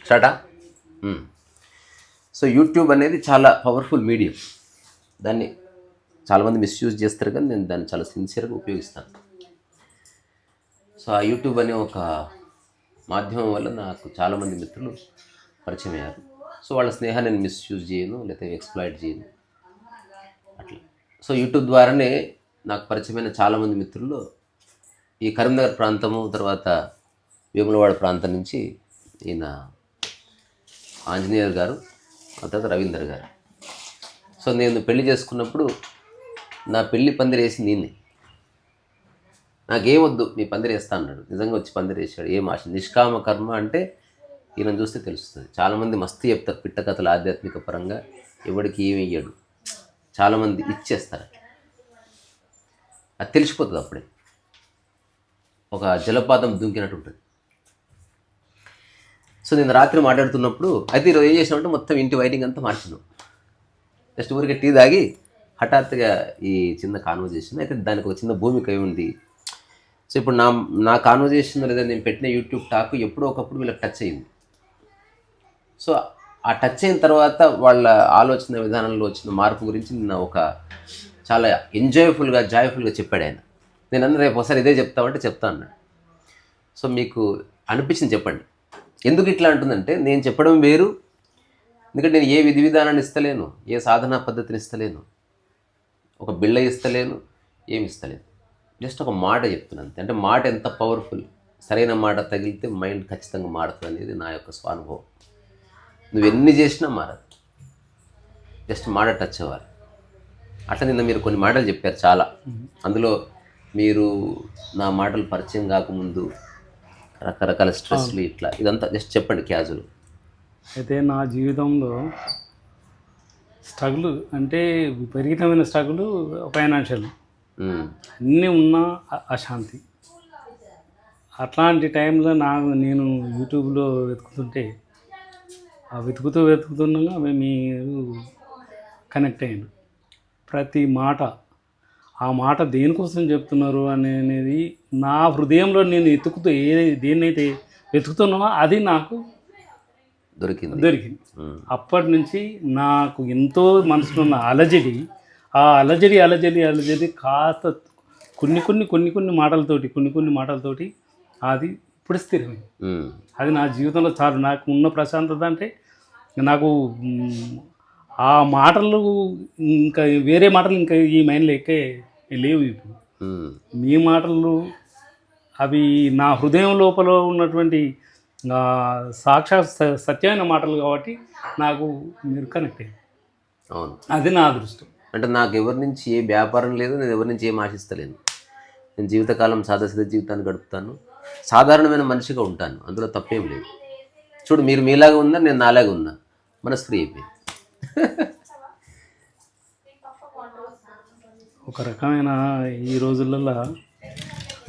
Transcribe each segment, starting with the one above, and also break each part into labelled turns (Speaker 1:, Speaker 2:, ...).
Speaker 1: స్టార్టా? So YouTube అనేది చాలా powerful medium. దాన్ని చాలామంది మిస్యూజ్ చేస్తారు, కానీ నేను దాన్ని చాలా సిన్సియర్గా ఉపయోగిస్తాను. సో ఆ యూట్యూబ్ అనే ఒక మాధ్యమం వల్ల నాకు చాలామంది మిత్రులు పరిచయం అయ్యారు. సో వాళ్ళ స్నేహాన్ని నేను మిస్యూజ్ చేయను, లేకపోతే ఎక్స్ప్లాయిట్ చేయను అట్లా. సో యూట్యూబ్ ద్వారానే నాకు పరిచయమైన చాలామంది మిత్రులు ఈ కరీంనగర్ ప్రాంతము, తర్వాత వేములవాడ ప్రాంతం నుంచి ఈయన ఆంజనేయర్ గారు, ఆ తర్వాత రవీందర్ గారు. సో నేను పెళ్లి చేసుకున్నప్పుడు నా పెళ్లి పందిరేసి నేనే. నాకేమొద్దు, నీ పందిరేస్తా అన్నాడు. నిజంగా వచ్చి పందిరేసాడు. ఏం ఆశ, నిష్కామ కర్మ అంటే ఈయన చూస్తే తెలుస్తుంది. చాలామంది మస్తు చెప్తారు పిట్ట కథలు ఆధ్యాత్మిక పరంగా, ఎవడికి ఏమి ఇయ్యడు, చాలామంది ఇచ్చేస్తారు. అది తెలిసిపోతుంది అప్పుడే, ఒక జలపాతం దుంకినట్టు ఉంటుంది. సో నేను రాత్రి మాట్లాడుతున్నప్పుడు అయితే ఈరోజు ఏం చేసామంటే మొత్తం ఇంటి వైరింగ్ అంతా మార్చినాం. జస్ట్ ఊరికి టీ తాగి హఠాత్తుగా ఈ చిన్న కాన్వర్జేషన్. అయితే దానికి ఒక చిన్న భూమిక ఉంది. సో ఇప్పుడు నా కాన్వర్జేషన్ లేదా నేను పెట్టిన యూట్యూబ్ టాక్ ఎప్పుడో ఒకప్పుడు వీళ్ళకి టచ్ అయింది. సో ఆ టచ్ అయిన తర్వాత వాళ్ళ ఆలోచన విధానంలో వచ్చిన మార్పు గురించి నిన్న ఒక చాలా ఎంజాయ్ఫుల్గా జాయ్ఫుల్గా చెప్పాడు ఆయన. నేను అన్న రేపు ఒకసారి ఇదే చెప్తామంటే చెప్తా అన్నాడు. సో మీకు అనిపించింది చెప్పండి. ఎందుకు ఇట్లా అంటుందంటే, నేను చెప్పడం వేరు, ఎందుకంటే నేను ఏ విధి విధానాన్ని ఇస్తలేను, ఏ సాధనా పద్ధతిని ఇస్తలేను, ఒక బిళ్ళ ఇస్తలేను, ఏమి ఇస్తలేను. జస్ట్ ఒక మాట చెప్తున్నాను అంతే. అంటే మాట ఎంత పవర్ఫుల్, సరైన మాట తగిలితే మైండ్ ఖచ్చితంగా మారుతుంది అనేది నా యొక్క స్వానుభవం. నువ్వు ఎన్ని చేసినా మారదు, జస్ట్ మాట టచ్ అవ్వాలి. అట్లా నిన్న మీరు కొన్ని మాటలు చెప్పారు చాలా. అందులో మీరు నా మాటలు పరిచయం కాకముందు రకరకాల స్ట్రెస్లు ఇట్లా ఇదంతా జస్ట్ చెప్పండి క్యాజువల్.
Speaker 2: అయితే నా జీవితంలో స్ట్రగుల్ అంటే విపరీతమైన స్ట్రగుల్, ఫైనాన్షియల్ అన్నీ ఉన్నా అశాంతి. అట్లాంటి టైంలో నేను యూట్యూబ్లో వెతుకుతుంటే ఆ వెతుకుతుండగా మీరు కనెక్ట్ అయ్యాను. ప్రతి మాట, ఆ మాట దేనికోసం చెప్తున్నారు అనేది నా హృదయంలో నేను దేన్నైతే వెతుకుతున్నానో అది నాకు దొరికింది. అప్పటి నుంచి నాకు ఎంతో మనసులో ఉన్న ఆ అలజడి కాస్త కొన్ని మాటలతోటి అది ఇప్పుడు స్థిరమైంది. అది నా జీవితంలో చాలు. నాకు ఉన్న ప్రశాంతత అంటే నాకు ఆ మాటలు ఇంకా వేరే మాటలు ఇంకా ఈ మైండ్లో లేవు. ఇప్పుడు మీ మాటలు అవి నా హృదయం లోపల ఉన్నటువంటి సాక్షాత్ సత్యమైన మాటలు కాబట్టి నాకు మీరు కనెక్ట్ అయ్యారు.
Speaker 1: అవును,
Speaker 2: అది నా అదృష్టం.
Speaker 1: అంటే నాకు ఎవరి నుంచి ఏ వ్యాపారం లేదు, నేను ఎవరి నుంచి ఏం ఆశిస్తలేను. నేను జీవితకాలం సాదాసిద్ధ జీవితాన్ని గడుపుతాను, సాధారణమైన మనిషిగా ఉంటాను, అందులో తప్పేం లేదు. చూడు, మీరు మీలాగా ఉన్నా, నేను నాలాగా ఉన్నా, మనసు ఫ్రీ అయిపోయింది.
Speaker 2: ఒక రకమైన ఈ రోజులలో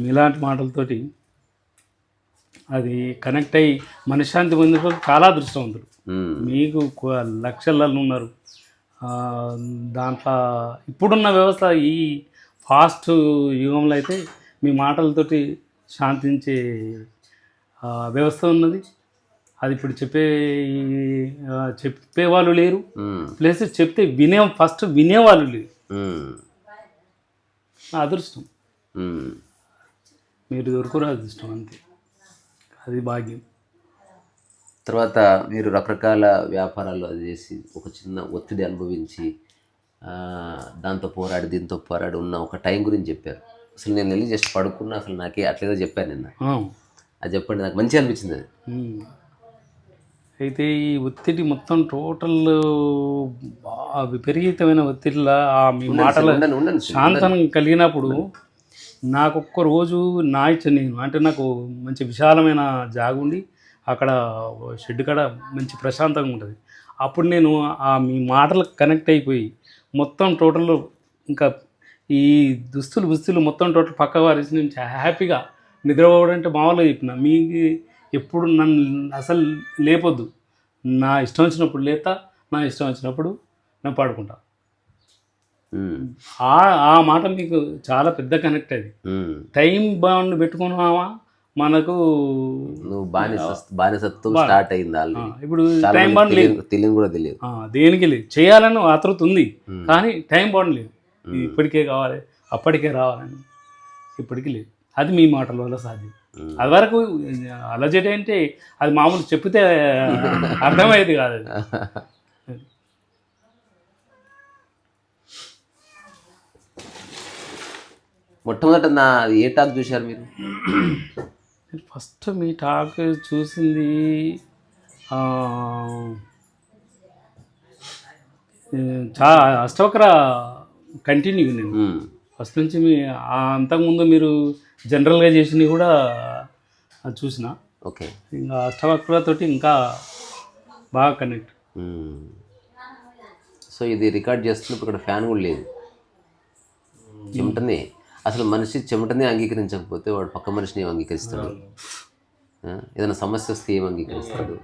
Speaker 2: మీలాంటి మాటలతోటి అది కనెక్ట్ అయ్యి మనశ్శాంతి పొందిన చాలా అదృష్టవంతులు. మీకు లక్షలలో ఉన్నారు. దాంట్లో ఇప్పుడున్న వ్యవస్థ, ఈ ఫాస్ట్ యుగంలో అయితే మీ మాటలతోటి శాంతించే వ్యవస్థ ఉన్నది. అది ఇప్పుడు చెప్పేవాళ్ళు లేరు, ప్లస్ చెప్తే ఫస్ట్ వినేవాళ్ళు లేరు. నా అదృష్టం, మీరు దొరుకురు అదృష్టం, అంతే. అది భాగ్యం.
Speaker 1: తర్వాత మీరు రకరకాల వ్యాపారాలు అది చేసి ఒక చిన్న ఒత్తిడి అనుభవించి దాంతో పోరాడి దీంతో పోరాడి ఉన్న ఒక టైం గురించి చెప్పారు. అసలు నేను వెళ్ళి జస్ట్ పడుకున్నా, అసలు నాకే అట్లేదో చెప్పాను నిన్న. అది చెప్పండి, నాకు మంచిగా అనిపించింది అది.
Speaker 2: అయితే ఈ ఒత్తిడి మొత్తం టోటల్ విపరీతమైన ఒత్తిడిలా మీ మాటలు శాంతం కలిగినప్పుడు నాకు ఒక్క రోజు నా ఇచ్చ నేను అంటే నాకు మంచి విశాలమైన జాగుండి అక్కడ షెడ్ కాడ మంచి ప్రశాంతంగా ఉంటుంది. అప్పుడు నేను మీ మాటలకు కనెక్ట్ అయిపోయి మొత్తం టోటల్ ఇంకా ఈ దుస్తులు మొత్తం టోటల్ పక్క వారేసి నేను హ్యాపీగా నిద్రపోవడం అంటే మామూలుగా చెప్పిన. మీకు ఎప్పుడు నన్ను అసలు లేపొద్దు, నా ఇష్టం వచ్చినప్పుడు లేతా, నా ఇష్టం వచ్చినప్పుడు నేను పడుకుంటా. ఆ మాట మీకు చాలా పెద్ద కనెక్ట్. అది టైం బాండ్ పెట్టుకున్నామా మనకు
Speaker 1: నువ్వు బానిసత్వం స్టార్ట్ అయింది ఆల్రెడీ.
Speaker 2: ఇప్పుడు టైం బాండ్ లేదు,
Speaker 1: తెలియదు కూడా తెలియదు.
Speaker 2: దేనికి లేదు, చేయాలని ఆతృత ఉంది కానీ టైం బాండ్ లేదు. ఇప్పటికే కావాలి, అప్పటికే రావాలని ఇప్పటికీ లేదు. అది మీ మాటల వల్ల సాధ్యం. అది వరకు అలజడి అంటే అది మామూలు చెప్తే అర్థమయ్యేది కాదు. అది
Speaker 1: మొట్టమొదట నా ఏ టాక్ చూశారు మీరు?
Speaker 2: ఫస్ట్ మీ టాక్ చూసింది అష్టవక్ర కంటిన్యూ నేను ఫస్ట్ నుంచి అంతకుముందు మీరు జనరల్గా చేసినవి కూడా చూసిన.
Speaker 1: ఓకే.
Speaker 2: ఇంకా అష్టవక్రతోటి ఇంకా బాగా కనెక్ట్.
Speaker 1: సో ఇది రికార్డ్ చేస్తున్నప్పుడు ఇక్కడ ఫ్యాన్ కూడా లేదు. చెమటనే అసలు మనిషి చెమటనే అంగీకరించకపోతే వాడు పక్క మనిషిని ఏం అంగీకరిస్తాడు? ఏదైనా సమస్య వస్తే ఏం అంగీకరిస్తాడు?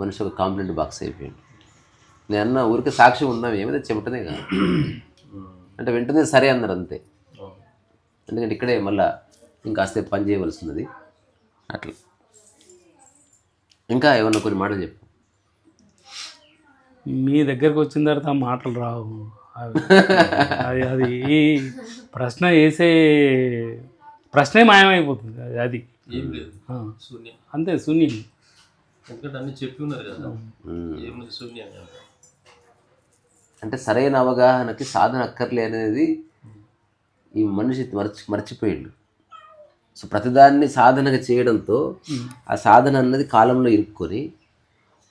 Speaker 1: మనిషి ఒక కాంప్లైంట్ బాక్స్ అయిపోయాడు. నేను అన్న ఊరికి సాక్ష్యం ఉందాం, ఏమైనా చెమటనే కాదు అంటే వెంటనే సరే అన్నారు అంతే. ఎందుకంటే ఇక్కడే మళ్ళీ ఇంకాస్తే పని చేయవలసి ఉన్నది. అట్లా ఇంకా ఏమన్నా కొన్ని మాటలు చెప్పు.
Speaker 2: మీ దగ్గరకు వచ్చిన తర్వాత మాటలు రావు. అది అది ప్రశ్న వేసే ప్రశ్నే మాయమైపోతుంది. అది అంతే, శూన్యం.
Speaker 3: ఎందుకంటే అన్ని చెప్పి ఉన్నారు కదా, ఏముంది శూన్యం.
Speaker 1: అంటే సరైన అవగాహనకి సాధన అక్కర్లే అనేది ఈ మనిషి మర్చిపోయిండు. సో ప్రతిదాన్ని సాధనగా చేయడంతో ఆ సాధన అన్నది కాలంలో ఇరుక్కొని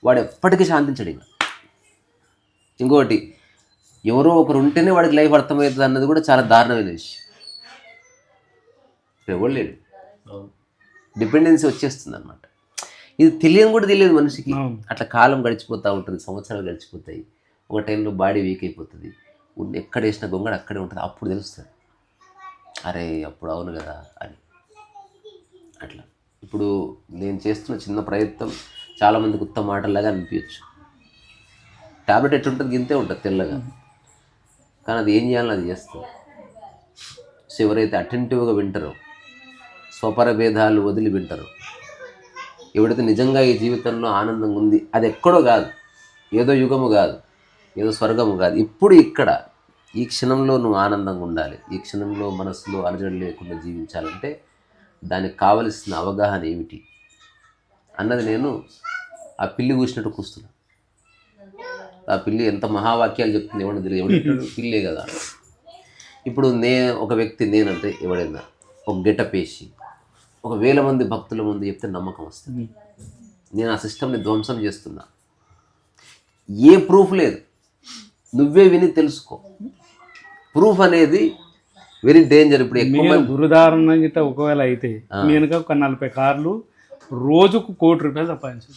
Speaker 1: వాడు ఎప్పటికీ శాంతించడు. ఇంకోటి, ఎవరో ఒకరు ఉంటేనే వాడికి లైఫ్ అర్థమవుతుంది అన్నది కూడా చాలా దారుణమైన విషయం. ఎవరు లేడు, డిపెండెన్సీ వచ్చేస్తుంది అనమాట. ఇది తెలియని కూడా తెలియదు మనిషికి. అట్లా కాలం గడిచిపోతూ ఉంటుంది, సంవత్సరాలు గడిచిపోతాయి. ఒక టైంలో బాడీ వీక్ అయిపోతుంది, ఎక్కడ వేసిన గొంగడ అక్కడే ఉంటుంది. అప్పుడు తెలుస్తుంది, అరే అప్పుడు అవును కదా అని. అట్లా ఇప్పుడు నేను చేస్తున్న చిన్న ప్రయత్నం చాలామందికి ఉత్తమ మాటలాగా అనిపించచ్చు. ట్యాబ్లెట్ ఎట్లుంటుంది గింతే ఉంటుంది తెల్లగా, కానీ అది ఏం చేయాలని అది చేస్తుంది. సో ఎవరైతే అటెంటివ్గా వింటారో, స్వపర భేదాలు వదిలి వింటారో, ఎవడైతే నిజంగా ఈ జీవితంలో ఆనందంగా ఉంది, అది ఎక్కడో కాదు, ఏదో యుగము కాదు, ఏదో స్వర్గము కాదు, ఇప్పుడు ఇక్కడ ఈ క్షణంలో నువ్వు ఆనందంగా ఉండాలి, ఈ క్షణంలో మనసులో అలజడి లేకుండా జీవించాలంటే దానికి కావలసిన అవగాహన ఏమిటి అన్నది నేను ఆ పిల్లి కూసినట్టు కూస్తున్నా. ఆ పిల్లి ఎంత మహావాక్యాలు చెప్తుంది, ఎవడో తెలియదు, ఎవడు పిల్లే కదా. ఇప్పుడు ఒక వ్యక్తి నేనంటే ఎవడైనా ఒక గెటప్ వేసి 1,000 మంది భక్తుల ముందు చెప్తే నమ్మకం వస్తుంది. నేను ఆ సిస్టమ్ని ధ్వంసం చేస్తున్నా. ఏ ప్రూఫ్ లేదు, నువ్వే విని తెలుసుకో. ప్రూఫ్ అనేది వెరీ డేంజర్. ఇప్పుడు ఎక్కువ
Speaker 2: గురుదారణ గిట్ట ఒకవేళ అయితే నేను ఒక 40 కార్లు రోజుకు ₹1,00,00,000 సంపాదించు.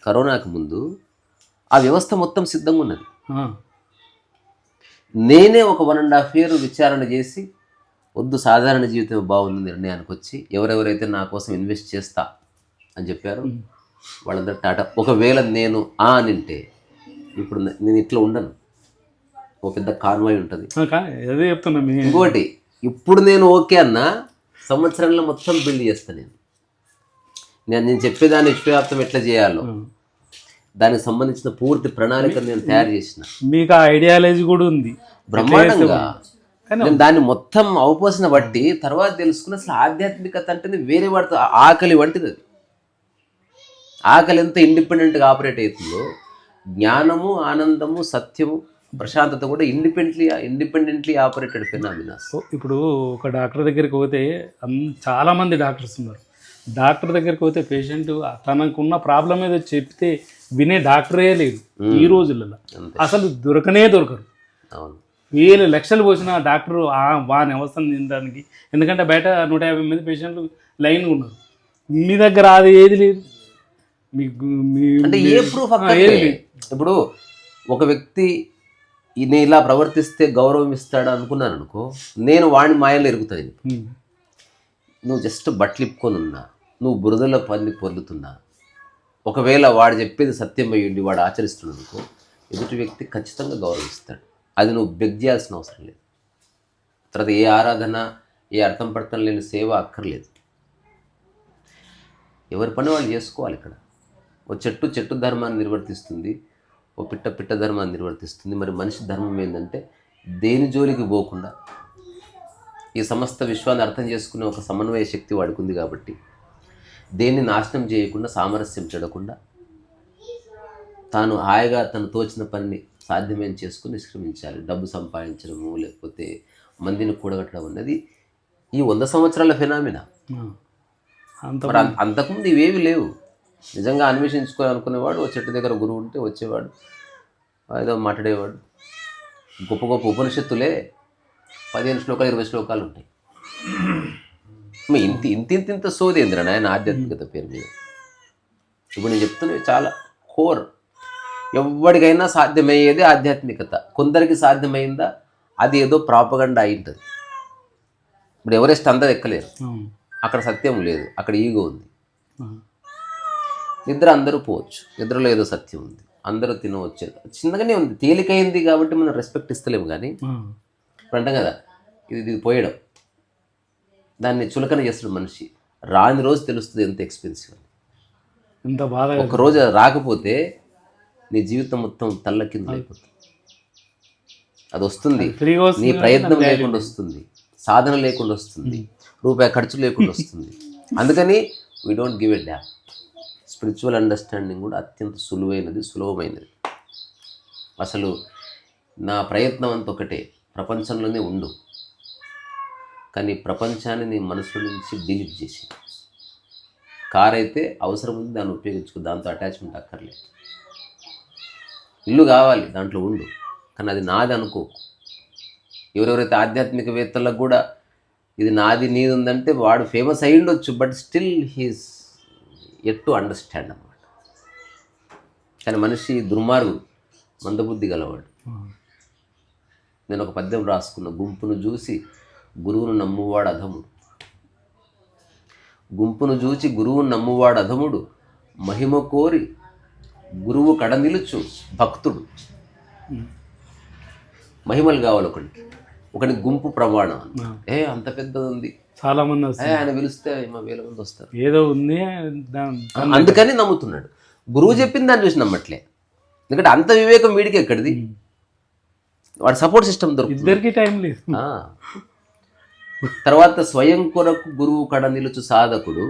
Speaker 1: కరోనాకు ముందు ఆ వ్యవస్థ మొత్తం సిద్ధంగా ఉన్నది. నేనే ఒక 1.5 year విచారణ చేసి వద్దు సాధారణ జీవితం బాగుంది నిర్ణయానికి వచ్చి ఎవరెవరైతే నా కోసం ఇన్వెస్ట్ చేస్తా అని చెప్పారో వాళ్ళందరూ టాటా. ఒకవేళ నేను అనింటే ఇప్పుడు నేను ఇట్లా ఉండను, ఒక పెద్ద కాన్వాయ్ ఉంటుంది.
Speaker 2: అదే చెప్తున్నా.
Speaker 1: ఇంకోటి, ఇప్పుడు నేను ఓకే అన్న సంవత్సరంలో మొత్తం బిల్డ్ చేస్తాను. నేను చెప్పేదాన్ని విశ్వవ్యాప్తం ఎట్లా చేయాలో దానికి సంబంధించిన పూర్తి ప్రణాళిక నేను తయారు చేసిన.
Speaker 2: మీకు ఆ ఐడియాలజీ కూడా ఉంది
Speaker 1: బ్రహ్మాండంగా. నేను దాన్ని మొత్తం అవపోసిన బట్టి తర్వాత తెలుసుకున్న అసలు ఆధ్యాత్మికత అంటే వేరే వాడితో ఆకలి వంటిది. అది ఆకలి ఎంత ఇండిపెండెంట్గా ఆపరేట్ అవుతుందో జ్ఞానము, ఆనందము, సత్యము, ప్రశాంతత కూడా ఇండిపెండెంట్లీ ఆపరేటెడ్ ఫినామినాస్.
Speaker 2: ఇప్పుడు ఒక డాక్టర్ దగ్గరికి పోతే చాలామంది డాక్టర్స్ ఉన్నారు. డాక్టర్ దగ్గరికి పోతే పేషెంట్ తనకున్న ప్రాబ్లం ఏదో చెప్తే వినే డాక్టరే లేదు ఈ రోజులలో. అసలు దొరకరు.
Speaker 1: అవును,
Speaker 2: 1,000 లక్షలు పోసిన డాక్టర్ వాని అవస్థను తినడానికి. ఎందుకంటే బయట 150 మంది పేషెంట్లు లైన్గా ఉన్నారు, మీ దగ్గర అది ఏది లేదు.
Speaker 1: అంటే ఏ ప్రూఫ్ ఇప్పుడు ఒక వ్యక్తి నేను ఇలా ప్రవర్తిస్తే గౌరవం ఇస్తాడు అనుకున్నాను అనుకో, నేను వాడిని మాయలో ఎరుగుతాను. నువ్వు జస్ట్ బట్టలు ఇప్పుకొని ఉన్నా, నువ్వు బురదలో పొందుతున్నా, ఒకవేళ వాడు చెప్పేది సత్యం అయ్యుండి వాడు ఆచరిస్తున్నాడు అనుకో, ఎదుటి వ్యక్తి ఖచ్చితంగా గౌరవిస్తాడు. అది నువ్వు బెగ్ చేయాల్సిన అవసరం లేదు. తర్వాత ఏ ఆరాధన ఏ అర్థం పర్థం లేని సేవ అక్కర్లేదు. ఎవరి పని వాళ్ళు చేసుకోవాలి. ఇక్కడ ఓ చెట్టు ధర్మాన్ని నిర్వర్తిస్తుంది, ఓ పిట్ట ధర్మాన్ని నిర్వర్తిస్తుంది. మరి మనిషి ధర్మం ఏంటంటే దేని జోలికి పోకుండా ఈ సమస్త విశ్వాన్ని అర్థం చేసుకునే ఒక సమన్వయ శక్తి వాడికి ఉంది కాబట్టి దేన్ని నాశనం చేయకుండా, సామరస్యం చెడకుండా తాను హాయిగా తను తోచిన పనిని సాధ్యమేం చేసుకుని నిష్క్రమించాలి. డబ్బు సంపాదించడము లేకపోతే మందిని కూడగట్టడం అనేది ఈ 100 సంవత్సరాల ఫెనామినా. మరి అంతకుముందు ఇవేవి లేవు. నిజంగా అన్వేషించుకోవాలనుకునేవాడు ఓ చెట్టు దగ్గర గురువు ఉంటే వచ్చేవాడు, ఏదో మాట్లాడేవాడు. గొప్ప గొప్ప ఉపనిషత్తులే 15 శ్లోకాలు 20 శ్లోకాలు ఉంటాయి. ఇంత సోదేంద్ర నాయన ఆధ్యాత్మికత పేరు మీద. ఇప్పుడు నేను చెప్తున్నవి చాలా కోర్. ఎవరికైనా సాధ్యమయ్యేది ఆధ్యాత్మికత. కొందరికి సాధ్యమైందా అది ఏదో ప్రాపగండా అయి ఉంటుంది. ఇప్పుడు ఎవరెస్ట్ అందరూ ఎక్కలేరు, అక్కడ సత్యం లేదు, అక్కడ ఈగో ఉంది. నిద్ర అందరూ పోవచ్చు, నిద్రలో ఏదో సత్యం ఉంది, అందరూ తినవచ్చు. చిన్నగానే ఉంది, తేలికైంది కాబట్టి మనం రెస్పెక్ట్ ఇస్తలేము. కానీ ఇప్పుడు అంటాం కదా ఇది పోయడం, దాన్ని చులకన చేస్తాడు మనిషి. రాని రోజు తెలుస్తుంది ఎంత ఎక్స్పెన్సివ్ అని.
Speaker 2: ఎంత బాధ.
Speaker 1: ఒకరోజు రాకపోతే నీ జీవితం మొత్తం తల్ల కింద అయిపోతుంది. అది వస్తుంది, నీ ప్రయత్నం లేకుండా వస్తుంది, సాధన లేకుండా వస్తుంది, రూపాయి ఖర్చు లేకుండా వస్తుంది. అందుకని we don't give a dam. Spiritual understanding కూడా అత్యంత సులభమైనది. అసలు నా ప్రయత్నం అంత ఒకటే, ప్రపంచంలోనే ఉండు, కానీ ప్రపంచాన్ని నీ మనసులో నుంచి డిలీట్ చేసి. కార్ అయితే అవసరం ఉంది, దాన్ని ఉపయోగించుకో, దాంతో అటాచ్మెంట్ అక్కర్లేదు. ఇల్లు కావాలి, దాంట్లో ఉండు, కానీ అది నాది అనుకో. ఎవరెవరైతే ఆధ్యాత్మికవేత్తలకు కూడా ఇది నాది నీది ఉందంటే వాడు ఫేమస్ అయి ఉండొచ్చు, but still he's at to understand అన్నమాట. కానీ మనిషి దుర్మార్గు, మందబుద్ధి గలవాడు. నేను ఒక పద్యం రాసుకున్న, గుంపును చూసి గురువును నమ్మువాడు అధముడు, గుంపును చూచి గురువును నమ్మువాడు అధముడు, మహిమ కోరి గురువు కడ నిలుచు భక్తుడు. మహిమలు కావాలి ఒకటి గుంపు ప్రమాణం. అంత పెద్దది ఉంది,
Speaker 2: చాలా మంది
Speaker 1: ఆయన పిలిస్తే 1000 మంది వస్తారు,
Speaker 2: ఏదో ఉంది,
Speaker 1: అందుకని నమ్ముతున్నాడు. గురువు చెప్పింది దాన్ని చూసి నమ్మట్లే. ఎందుకంటే అంత వివేకం వీడికి ఎక్కడిది? వాడు సపోర్ట్ సిస్టమ్ దొరుకుతుంది,
Speaker 2: ఇద్దరికి టైం లేదు.
Speaker 1: తర్వాత స్వయం కొరకు గురువు కడ నిలుచు సాధకుడు,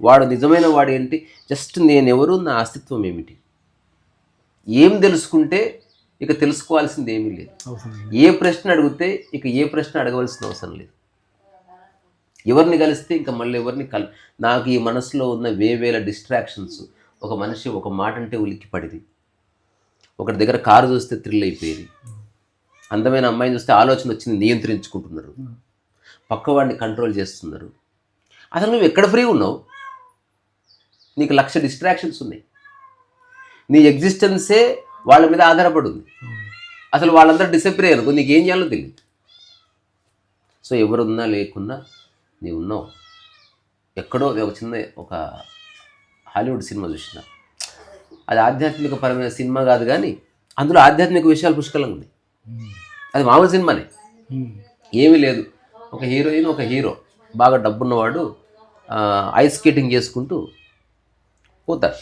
Speaker 1: వాడు నిజమైన వాడు ఏంటి? జస్ట్ నేనెవరు, నా అస్తిత్వం ఏమిటి, ఏం తెలుసుకుంటే ఇక తెలుసుకోవాల్సింది ఏమీ లేదు. ఏ ప్రశ్న అడిగితే ఇక ఏ ప్రశ్న అడగవలసిన అవసరం లేదు. ఎవరిని కలిస్తే ఇంకా మళ్ళీ ఎవరిని నాకు ఈ మనసులో ఉన్న వేవేల డిస్ట్రాక్షన్స్. ఒక మనిషి ఒక మాట అంటే ఉలిక్కి పడిది, ఒకటి దగ్గర కారు చూస్తే థ్రిల్ అయిపోయేది, అందమైన అమ్మాయిని చూస్తే ఆలోచన వచ్చింది నియంత్రించుకుంటున్నారు, పక్కవాడిని కంట్రోల్ చేస్తున్నారు. అసలు నువ్వు ఎక్కడ ఫ్రీ ఉన్నావు? నీకు 1,00,000 డిస్ట్రాక్షన్స్ ఉన్నాయి. నీ ఎగ్జిస్టెన్సే వాళ్ళ మీద ఆధారపడి ఉంది. అసలు వాళ్ళందరూ డిసప్పియర్ అయ్యారు, నీకు ఏం చేయాలో తెలియదు. సో ఎవరున్నా లేకున్నా నీవు ఉన్నావు. ఎక్కడో ఒక హాలీవుడ్ సినిమా చూసిన, అది ఆధ్యాత్మిక పరమైన సినిమా కాదు, కానీ అందులో ఆధ్యాత్మిక విషయాలు పుష్కలంగా ఉన్నాయి. అది మామూలు సినిమానే, ఏమీ లేదు. ఒక హీరోయిన్, ఒక హీరో, బాగా డబ్బున్నవాడు ఐస్ స్కేటింగ్ చేసుకుంటూ పోతారు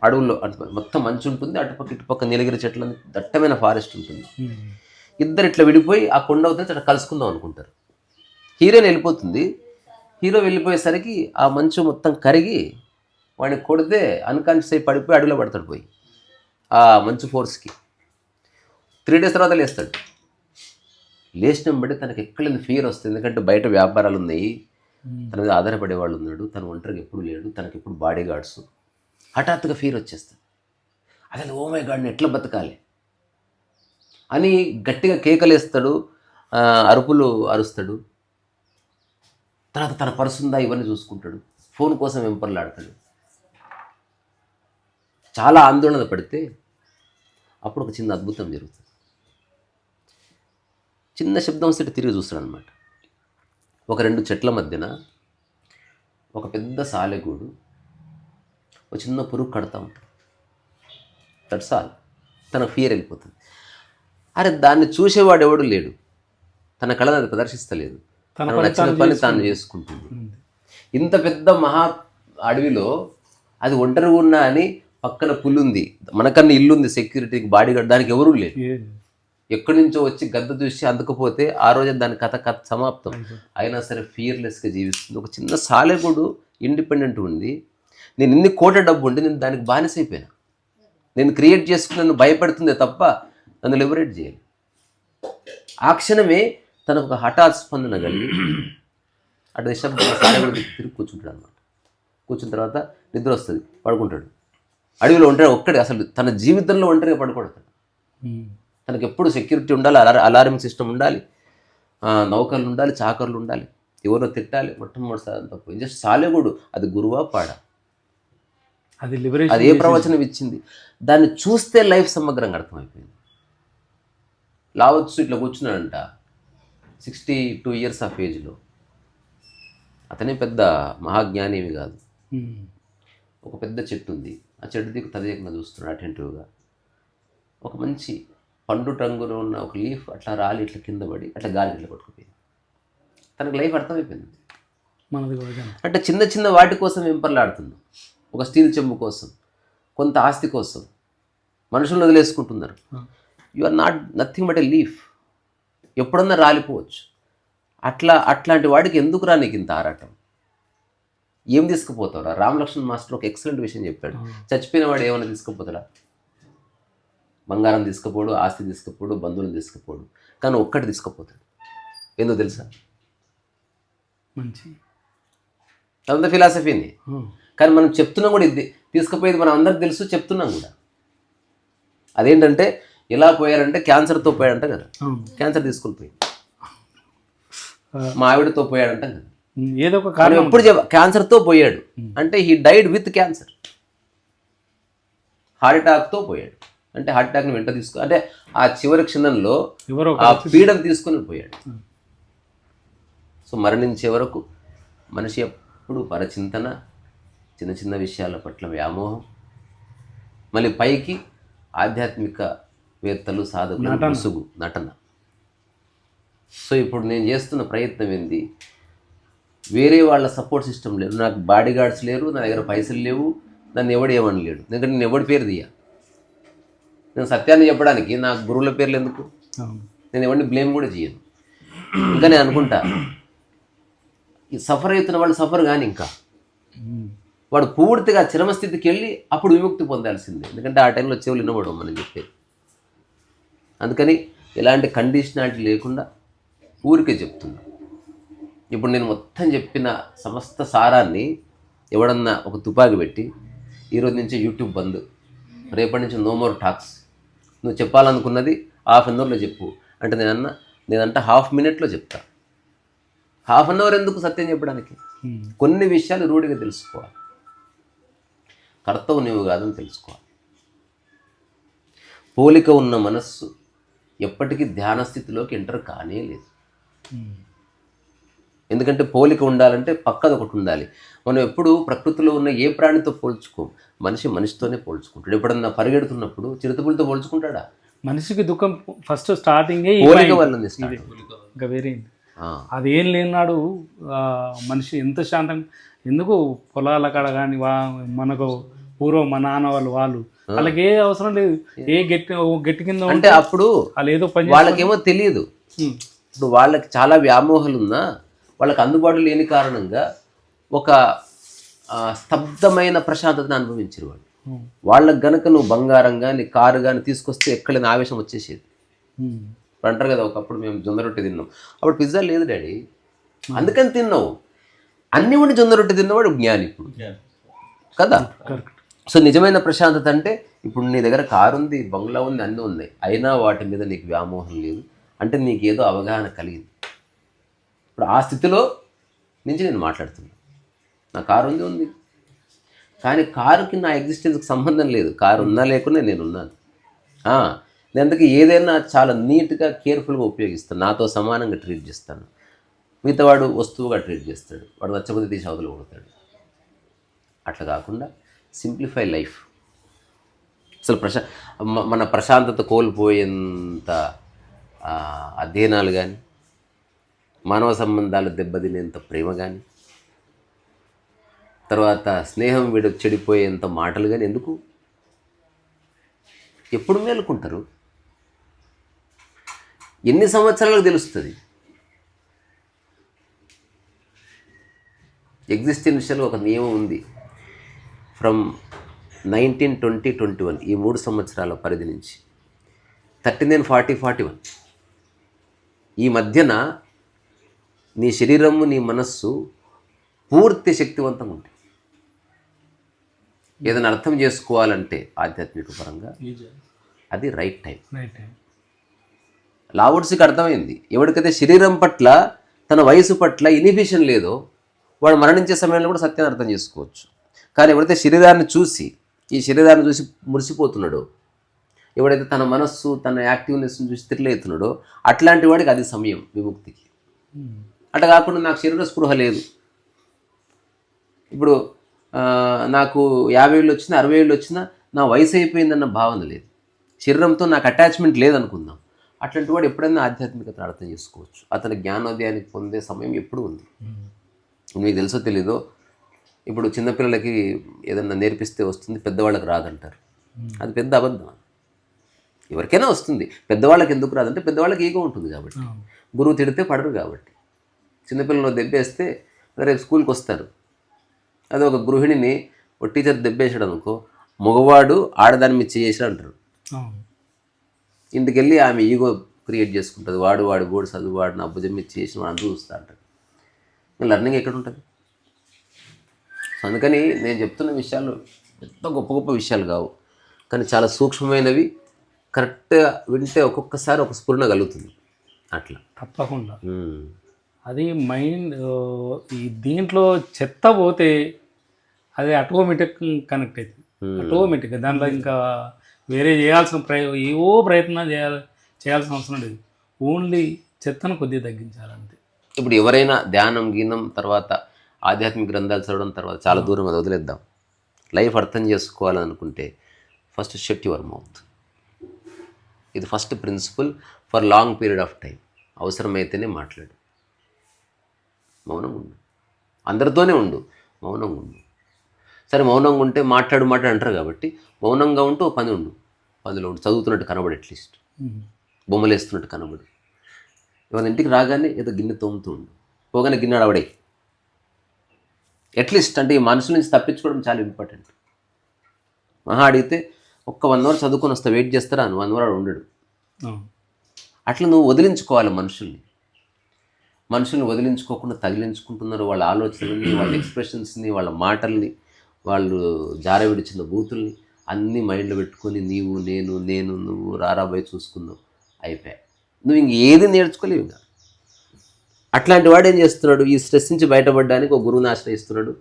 Speaker 1: అడవుల్లో. మొత్తం మంచు ఉంటుంది, అటుపక్క ఇటుపక్క నీలగిరి చెట్లు, దట్టమైన ఫారెస్ట్ ఉంటుంది. ఇద్దరు ఇట్లా విడిపోయి ఆ కొండ అవుతుంది అట్లా కలుసుకుందాం అనుకుంటారు. హీరోయిన్ వెళ్ళిపోతుంది. హీరో వెళ్ళిపోయేసరికి ఆ మంచు మొత్తం కరిగి వాడిని కొడితే అన్కాన్షియస్ అయి పడిపోయి అడవిలో పడతాడు పోయి ఆ మంచు ఫోర్స్కి. 3 days తర్వాత లేస్తాడు. లేచిన బట్టి తనకి ఎక్కడైనా ఫియర్ వస్తుంది, ఎందుకంటే బయట వ్యాపారాలు ఉన్నాయి, తన మీద ఆధారపడే వాళ్ళు ఉన్నాడు, తను ఒంటరిగా ఎప్పుడు లేడు, తనకి ఎప్పుడు బాడీ గార్డ్స్. హఠాత్తుగా ఫీర్ వచ్చేస్తుంది. అసలు ఓ మై గాడ్, ఎట్లా బతకాలి అని గట్టిగా కేకలేస్తాడు, అరుపులు అరుస్తాడు. తర్వాత తన పర్సు ఉందా ఇవన్నీ చూసుకుంటాడు, ఫోన్ కోసం వెంపర్లాడతాడు. చాలా ఆందోళన పడితే అప్పుడు ఒక చిన్న అద్భుతం జరుగుతుంది. చిన్న శబ్దం వస్తే తిరిగి చూస్తాడు అనమాట. ఒక 2 చెట్ల మధ్యన ఒక పెద్ద సాలెగూడు, ఒక చిన్న పురుగు కడతా ఉంటాడు. That's all. తన ఫియర్ వెళ్ళిపోతుంది. అరే దాన్ని చూసేవాడు ఎవడు లేడు, తన కళను అది ప్రదర్శిస్తలేదు. తనకు నచ్చిన పని తాను చేసుకుంటుంది. ఇంత పెద్ద మహా అడవిలో అది ఒంటరిగా ఉన్నా అని పక్కన పులి ఉంది, మనకన్నా ఇల్లు ఉంది, సెక్యూరిటీకి బాడీ గార్డ్, దానికి ఎవరూ లేదు. ఎక్కడి నుంచో వచ్చి గద్ద చూసి అందుకపోతే ఆ రోజే దాని కథ సమాప్తం. అయినా సరే ఫియర్లెస్గా జీవిస్తుంది. ఒక చిన్న సాలెగూడు ఇండిపెండెంట్ ఉంది. నేను ఇన్ని కోట్ల డబ్బు ఉంటే నేను దానికి బానిసైపోయినా. నేను క్రియేట్ చేసుకుని నన్ను భయపడుతుందే తప్ప నన్ను లిబరేట్ చేయాలి. ఆ క్షణమే తనకు ఒక హఠాత్ స్పందన కలిగి అటు నిశ్శబ్దంగా సాలెగూడు తిరిగి కూర్చుంటాడు అనమాట. కూర్చున్న తర్వాత నిద్ర వస్తుంది, పడుకుంటాడు. అడవిలో ఒంటరి ఒక్కడే, అసలు తన జీవితంలో ఒంటరిగా పడుకోడతాడు. తనకు ఎప్పుడు సెక్యూరిటీ ఉండాలి, అలారం సిస్టమ్ ఉండాలి, నౌకర్లు ఉండాలి, చాకర్లు ఉండాలి, ఎవరో తిట్టాలి. మొట్టమొదటిసారి తప్పు జస్ట్ సాలెగూడు. అది గురువా పాడా,
Speaker 2: అది
Speaker 1: అది ఏ ప్రవచనం ఇచ్చింది. దాన్ని చూస్తే లైఫ్ సమగ్రంగా అర్థమైపోయింది. లావచ్చు ఇట్లా కూర్చున్నాడంట 62 years ఆఫ్ ఏజ్లో. అతనే పెద్ద మహాజ్ఞాని ఏమి కాదు. ఒక పెద్ద చెట్టు ఉంది, ఆ చెట్టు దిక్కు తదేకంగా చూస్తున్నాడు అటెంటివ్గా. ఒక మంచి పండు రంగులో ఉన్న ఒక లీఫ్ అట్లా రాలి ఇట్లా కింద పడి అట్లా గాలి ఇట్లా కొట్టుకుపోయింది. తనకు లైఫ్ అర్థమైపోయింది. అంటే చిన్న చిన్న వాటి కోసం వెంపర్లాడుతున్నాం. ఒక స్టీల్ చెంబు కోసం, కొంత ఆస్తి కోసం మనుషులను వదిలేసుకుంటున్నారు. You are nothing but a leaf. ఎప్పుడన్నా రాలిపోవచ్చు. అట్లాంటి వాడికి ఎందుకురా నీకు ఇంత ఆరాటం? ఏం తీసుకుపోతావురా? రామ్ లక్ష్మణ్ మాస్టర్ ఒక ఎక్సలెంట్ విషయం చెప్పాడు. చచ్చిపోయిన వాడు ఏమైనా తీసుకుపోతాడా? బంగారం తీసుకుపోడు, ఆస్తి తీసుకుపోడు, బంధువులను తీసుకుపోడు, కానీ ఒక్కటి తీసుకుపోతాడు. ఎందుకు తెలుసా?
Speaker 2: మంచి
Speaker 1: అదంతా ఫిలాసఫీని. కానీ మనం చెప్తున్నాం కూడా ఇది తీసుకుపోయేది మనం అందరికి తెలుసు, చెప్తున్నాం కూడా. అదేంటంటే ఎలా పోయారంటే క్యాన్సర్తో పోయాడంట కదా, క్యాన్సర్ తీసుకుని పోయి మా ఆవిడతో పోయాడంట కదా.
Speaker 2: ఏదో ఒక కారణం
Speaker 1: ఎప్పుడు క్యాన్సర్తో పోయాడు అంటే he died with cancer. Heart అటాక్తో పోయాడు అంటే హార్ట్ అటాక్ని వెంట తీసుకో అంటే ఆ చివరి క్షణంలో ఆ పీడను తీసుకొని పోయాడు. సో మరణించే వరకు మనిషి ఎప్పుడు పరచింతన, చిన్న చిన్న విషయాల పట్ల వ్యామోహం, మళ్ళీ పైకి ఆధ్యాత్మిక వేత్తలు, సాధకులు, ముసుగు, నటన. సో ఇప్పుడు నేను చేస్తున్న ప్రయత్నం ఏంది? వేరే వాళ్ళ సపోర్ట్ సిస్టమ్ లేదు, నాకు బాడీ గార్డ్స్ లేరు, నా దగ్గర పైసలు లేవు, నన్ను ఎవడు ఏమని లేడు. ఎందుకంటే నేను ఎవడి పేరు తీయ. నేను సత్యాన్ని చెప్పడానికి నాకు గురువుల పేర్లు ఎందుకు? నేను ఎవరిని బ్లేమ్ కూడా చేయను. ఇంకా నేను అనుకుంటా ఈ సఫర్ అవుతున్న వాళ్ళు సఫర్ కానీ ఇంకా వాడు పూర్తిగా చరమస్థితికి వెళ్ళి అప్పుడు విముక్తి పొందాల్సిందే. ఎందుకంటే ఆ టైంలో చెవులు వినబడవు మనం చెప్పేది. అందుకని ఎలాంటి కండిషనాలిటీ లేకుండా ఊరికే చెప్తున్నా. ఇప్పుడు నేను మొత్తం చెప్పిన సమస్త సారాన్ని ఎవడన్నా ఒక తుపాకి పెట్టి ఈరోజు నుంచి యూట్యూబ్ బంద్, రేపటి నుంచి నో మోర్ టాక్స్, నువ్వు చెప్పాలనుకున్నది ½ an hourలో చెప్పు అంటే నేనంట ½ minute చెప్తా. ½ an hour ఎందుకు సత్యం చెప్పడానికి? కొన్ని విషయాలు రూఢిగా తెలుసుకోవాలి. కర్తవు నీవు కాదని తెలుసుకోవాలి. పోలిక ఉన్న మనస్సు ఎప్పటికీ ధ్యాన స్థితిలోకి ఎంటర్ కానే లేదు. ఎందుకంటే పోలిక ఉండాలంటే పక్కది ఒకటి ఉండాలి. మనం ఎప్పుడు ప్రకృతిలో ఉన్న ఏ ప్రాణితో పోల్చుకోం, మనిషితోనే పోల్చుకుంటాడు. ఎప్పుడన్నా పరిగెడుతున్నప్పుడు చిరుతపులితో పోల్చుకుంటాడా?
Speaker 2: మనిషికి దుఃఖం ఫస్ట్ స్టార్టింగ్
Speaker 1: పోలిక వల్ల
Speaker 2: ఇంకా వేరే అదేం లేనాడు మనిషి ఎంత శాంతంగా. ఎందుకు పొలాల కాడ కానీ మనకు పూర్వం మా నాన్న వాళ్ళు వాళ్ళకి ఏ అవసరం లేదు. ఏ గట్టి కింద
Speaker 1: అంటే అప్పుడు
Speaker 2: వాళ్ళు ఏదో పని
Speaker 1: వాళ్ళకేమో తెలియదు. ఇప్పుడు వాళ్ళకి చాలా వ్యామోహాలు ఉన్నా వాళ్ళకి అందుబాటు లేని కారణంగా ఒక స్తబ్దమైన ప్రశాంతతను అనుభవించారు వాళ్ళు. వాళ్ళకి గనక నువ్వు బంగారం కానీ కారు కానీ తీసుకొస్తే ఎక్కడైనా ఆవేశం వచ్చేసేది. ఇప్పుడు అంటారు కదా, ఒకప్పుడు మేము జొన్న రొట్టె తిన్నాం, అప్పుడు పిజ్జా లేదు డాడీ, అందుకని తిన్నావు. అన్ని ఉండి జొన్న రొట్టె తిన్నవాడు జ్ఞాని ఇప్పుడు కదా. సో నిజమైన ప్రశాంతత అంటే ఇప్పుడు నీ దగ్గర కారు ఉంది, బంగ్లా ఉంది, అన్నీ ఉన్నాయి, అయినా వాటి మీద నీకు వ్యామోహం లేదు అంటే నీకేదో అవగాహన కలిగింది. ఇప్పుడు ఆ స్థితిలో నుంచి నేను మాట్లాడుతున్నాను. నా కారు ఉంది కానీ కారుకి నా ఎగ్జిస్టెన్స్కి సంబంధం లేదు. కారు ఉన్నా లేకున్నా నేనున్నాను. నేను అందుకే ఏదైనా చాలా నీట్గా కేర్ఫుల్గా ఉపయోగిస్తాను. నాతో సమానంగా ట్రీట్ చేస్తాను. మిగతా వాడు వస్తువుగా ట్రీట్ చేస్తాడు, వాడు నచ్చబోతే తీసి అవతల కొడతాడు. అట్లా కాకుండా సింప్లిఫై లైఫ్. అసలు మన ప్రశాంతత కోల్పోయేంత అధ్యయనాలు కానీ మానవ సంబంధాలు దెబ్బతినేంత ప్రేమ కానీ, తర్వాత స్నేహం చెడిపోయేంత మాటలు కానీ ఎందుకు? ఎప్పుడు మేలుకుంటారు? ఎన్ని సంవత్సరాలకు తెలుస్తుంది? ఎగ్జిస్టెన్షియల్ ఒక నియమం ఉంది. ఫ్రమ్ 1920, 21 ఈ 3 సంవత్సరాల పరిధి నుంచి 39, 40, 41 ఈ మధ్యన నీ శరీరము నీ మనస్సు పూర్తి శక్తివంతంగా ఉంటాయి. ఏదైనా అర్థం చేసుకోవాలంటే ఆధ్యాత్మిక పరంగా అది రైట్ టైం. లావుడ్స్కి అర్థమైంది. ఎవరికైతే శరీరం పట్ల తన వయసు పట్ల ఇనిబిషన్ లేదో వాడు మరణించే సమయంలో కూడా సత్యాన్ని అర్థం చేసుకోవచ్చు. కానీ ఎవరైతే ఈ శరీరాన్ని చూసి మురిసిపోతున్నాడో, ఎవడైతే తన మనస్సు తన యాక్టివ్నెస్ని చూసి తిరలేతున్నాడో అట్లాంటి వాడికి అది సమయం విముక్తికి. అట్లా కాకుండా నాకు శరీర స్పృహ లేదు, ఇప్పుడు నాకు 50 ఏళ్ళు వచ్చినా 60 ఏళ్ళు వచ్చినా నా వయసు అయిపోయిందన్న భావన లేదు, శరీరంతో నాకు అటాచ్మెంట్ లేదనుకుందాం. అట్లాంటి వాడు ఎప్పుడైనా ఆధ్యాత్మికత అర్థం చేసుకోవచ్చు. అతని జ్ఞానోదయానికి పొందే సమయం ఎప్పుడు ఉంది. మీకు తెలుసో తెలీదో, ఇప్పుడు చిన్నపిల్లలకి ఏదన్నా నేర్పిస్తే వస్తుంది, పెద్దవాళ్ళకి రాదంటారు. అది పెద్ద అబద్ధం. ఎవరికైనా వస్తుంది, పెద్దవాళ్ళకి ఎందుకు రాదంటే పెద్దవాళ్ళకి ఈగో ఉంటుంది కాబట్టి, గురువు తిడితే పడరు కాబట్టి. చిన్నపిల్లలు దెబ్బేస్తే రేపు స్కూల్కి వస్తారు. అదే ఒక గృహిణిని ఒక టీచర్ దెబ్బేసాడు అనుకో, మగవాడు ఆడదాని మీద చేసాడు అంటారు. ఇంటికి వెళ్ళి ఆమె ఈగో క్రియేట్ చేసుకుంటుంది. వాడు బోర్డు చదువు, వాడు నా భుజం మీద చేసిన వాడు అంటూ చూస్తా అంటారు. లర్నింగ్ ఎక్కడ ఉంటుంది? సో అందుకని నేను చెప్తున్న విషయాలు ఎంత గొప్ప గొప్ప విషయాలు కావు, కానీ చాలా సూక్ష్మమైనవి. కరెక్ట్గా వింటే ఒక్కొక్కసారి ఒక స్ఫురణ కలుగుతుంది. అట్లా
Speaker 2: తప్పకుండా అది మైండ్ ఈ దీంట్లో చెత్త పోతే అది ఆటోమేటిక్ కనెక్ట్ అవుతుంది. ఆటోమేటిక్గా దాంట్లో ఇంకా వేరే చేయాల్సిన ఏవో ప్రయత్నం చేయాల్సిన అవసరం లేదు. ఓన్లీ చెత్తను కొద్దిగా తగ్గించాలంతే.
Speaker 1: ఇప్పుడు ఎవరైనా ధ్యానం గీనం తర్వాత ఆధ్యాత్మిక గ్రంథాలు చదవడం తర్వాత చాలా దూరం అది వదిలేద్దాం. లైఫ్ అర్థం చేసుకోవాలనుకుంటే ఫస్ట్ షట్ యువర్ మౌత్. ఇది first principle for long period of time. అవసరమైతేనే మాట్లాడు, మౌనంగా ఉండు. అందరితోనే ఉండు, మౌనంగా ఉండు. సరే మౌనంగా ఉంటే మాట్లాడు అంటారు కాబట్టి మౌనంగా ఉంటూ ఓ పని ఉండు. పనిలో ఉండు, చదువుతున్నట్టు కనబడు, అట్లీస్ట్ బొమ్మలు వేస్తున్నట్టు కనబడు. ఏమైనా ఇంటికి రాగానే ఏదో గిన్నె తోముతూ ఉండు, పోగానే గిన్నె అడవడే. అట్లీస్ట్ అంటే ఈ మనుషుల నుంచి తప్పించుకోవడం చాలా ఇంపార్టెంట్. మహా అడిగితే ఒక్క 1 అవర్ చదువుకొని వస్తా, వెయిట్ చేస్తారా? 1 అవర్ ఉండడు. అట్లా నువ్వు వదిలించుకోవాలి మనుషుల్ని వదిలించుకోకుండా తగిలించుకుంటున్నారు. వాళ్ళ ఆలోచనల్ని, వాళ్ళ ఎక్స్ప్రెషన్స్ని, వాళ్ళ మాటల్ని, వాళ్ళు జారవిడిచిన బూతుల్ని అన్నీ మైండ్లో పెట్టుకొని నీవు నేను నువ్వు రారాబాయి చూసుకుందావు, అయిపోయా. నువ్వు ఇంక ఏది నేర్చుకోలేవు. ఇంకా అట్లాంటి వాడు ఏం చేస్తున్నాడు? ఈ స్ట్రెస్ నుంచి బయటపడడానికి ఒక గురువుని ఆశ్రయిస్తున్నాడు.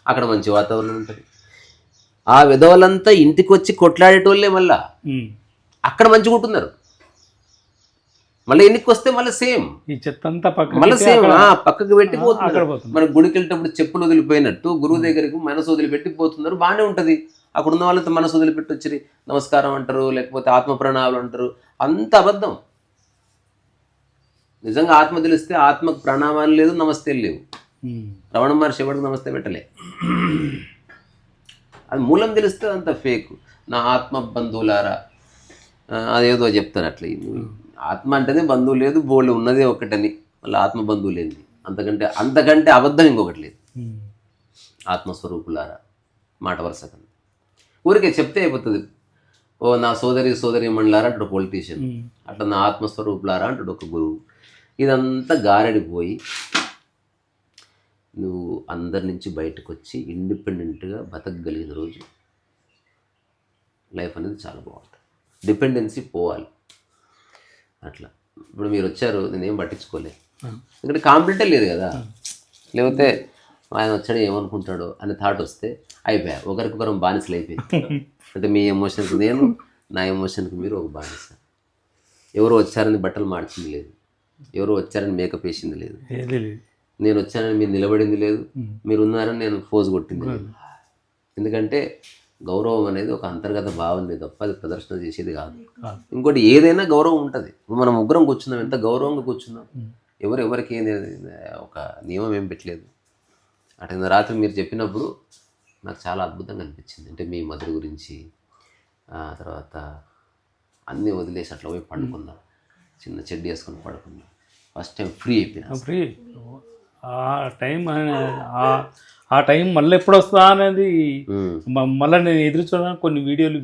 Speaker 1: అక్కడ మంచి వాతావరణం ఉంటుంది. ఆ విధవలంతా ఇంటికి వచ్చి కొట్లాడేటోళ్ళే మళ్ళా అక్కడ మంచిగా ఉంటున్నారు. మళ్ళీ ఎన్నికి వస్తే మళ్ళీ సేమ్
Speaker 2: ఈ చెత్త అంతా
Speaker 1: మళ్ళీ సేమ్ పక్కకు పెట్టిపోతున్నారు. మన గుడికి వెళ్ళేటప్పుడు చెప్పులు వదిలిపోయినట్టు గురువు దగ్గరికి మనసు వదిలిపెట్టిపోతున్నారు. బాగానే ఉంటుంది. అక్కడ ఉన్న వాళ్ళతో మనసు వదిలిపెట్టి వచ్చి నమస్కారం అంటారు, లేకపోతే ఆత్మ ప్రణామాలు అంటారు. అంత అబద్ధం. నిజంగా ఆత్మ తెలిస్తే ఆత్మకు ప్రణామాలు లేదు, నమస్తే లేవు. రమణ మహర్షి ఎవరికి నమస్తే పెట్టలే. అది మూలం తెలిస్తే అంత ఫేక్. నా ఆత్మ బంధువులారా అదేదో చెప్తారు. అట్లా ఆత్మ అంటేనే బంధువు లేదు, బోళ్ళు ఉన్నదే ఒకటని, మళ్ళీ ఆత్మ బంధువు లేని అంతకంటే అబద్ధం ఇంకొకటి లేదు. ఆత్మస్వరూపులారా మాట వరుసగా ఊరికే చెప్తే అయిపోతుంది. ఓ నా సోదరి మండలారా అంటాడు పొలిటీషియన్, అట్లా నా ఆత్మస్వరూపులారా అంటాడు ఒక గురువు. ఇదంతా గారడిపోయి నువ్వు అందరి నుంచి బయటకు వచ్చి ఇండిపెండెంట్గా బతకగలిగిన రోజు లైఫ్ అనేది చాలా బాగుంటుంది. డిపెండెన్సీ పోవాలి. అట్లా ఇప్పుడు మీరు వచ్చారు, నేనేం పట్టించుకోలేదు, ఎందుకంటే కాంప్లీటే లేదు కదా. లేకపోతే ఆయన వచ్చాడు ఏమనుకుంటాడో అనే థాట్ వస్తే అయిపోయా, ఒకరికొకరం బానిసలు అయిపోయింది. అంటే మీ ఎమోషన్కి నేను, నా ఎమోషన్కి మీరు ఒక బానిస. ఎవరు వచ్చారని బట్టలు మార్చింది లేదు, ఎవరు వచ్చారని మేకప్ వేసింది లేదు, నేను వచ్చానని మీరు నిలబడింది లేదు, మీరు ఉన్నారని నేను ఫోజ్ కొట్టింది లేదు. ఎందుకంటే గౌరవం అనేది ఒక అంతర్గత భావన తప్ప అది ప్రదర్శన చేసేది కాదు. ఇంకోటి ఏదైనా గౌరవం ఉంటుంది. ఇప్పుడు మనం ముగ్గురం కూర్చున్నాం, ఎంత గౌరవంగా కూర్చున్నాం. ఎవరికి ఒక నియమం ఏం పెట్టలేదు. అటు రాత్రి మీరు చెప్పినప్పుడు నాకు చాలా అద్భుతంగా అనిపించింది. అంటే మీ మదర్ గురించి, తర్వాత అన్నీ వదిలేసి అట్లా పోయి పడుకున్నా, చిన్న చెడ్డి వేసుకొని పడుకున్నా. ఫస్ట్ టైం ఫ్రీ అయిపోయినా.
Speaker 2: ఫ్రీ ఆ టైం మళ్ళీ ఎప్పుడు వస్తుందా అనేది మళ్ళీ నేను ఎదురు చూడడానికి కొన్ని వీడియోలు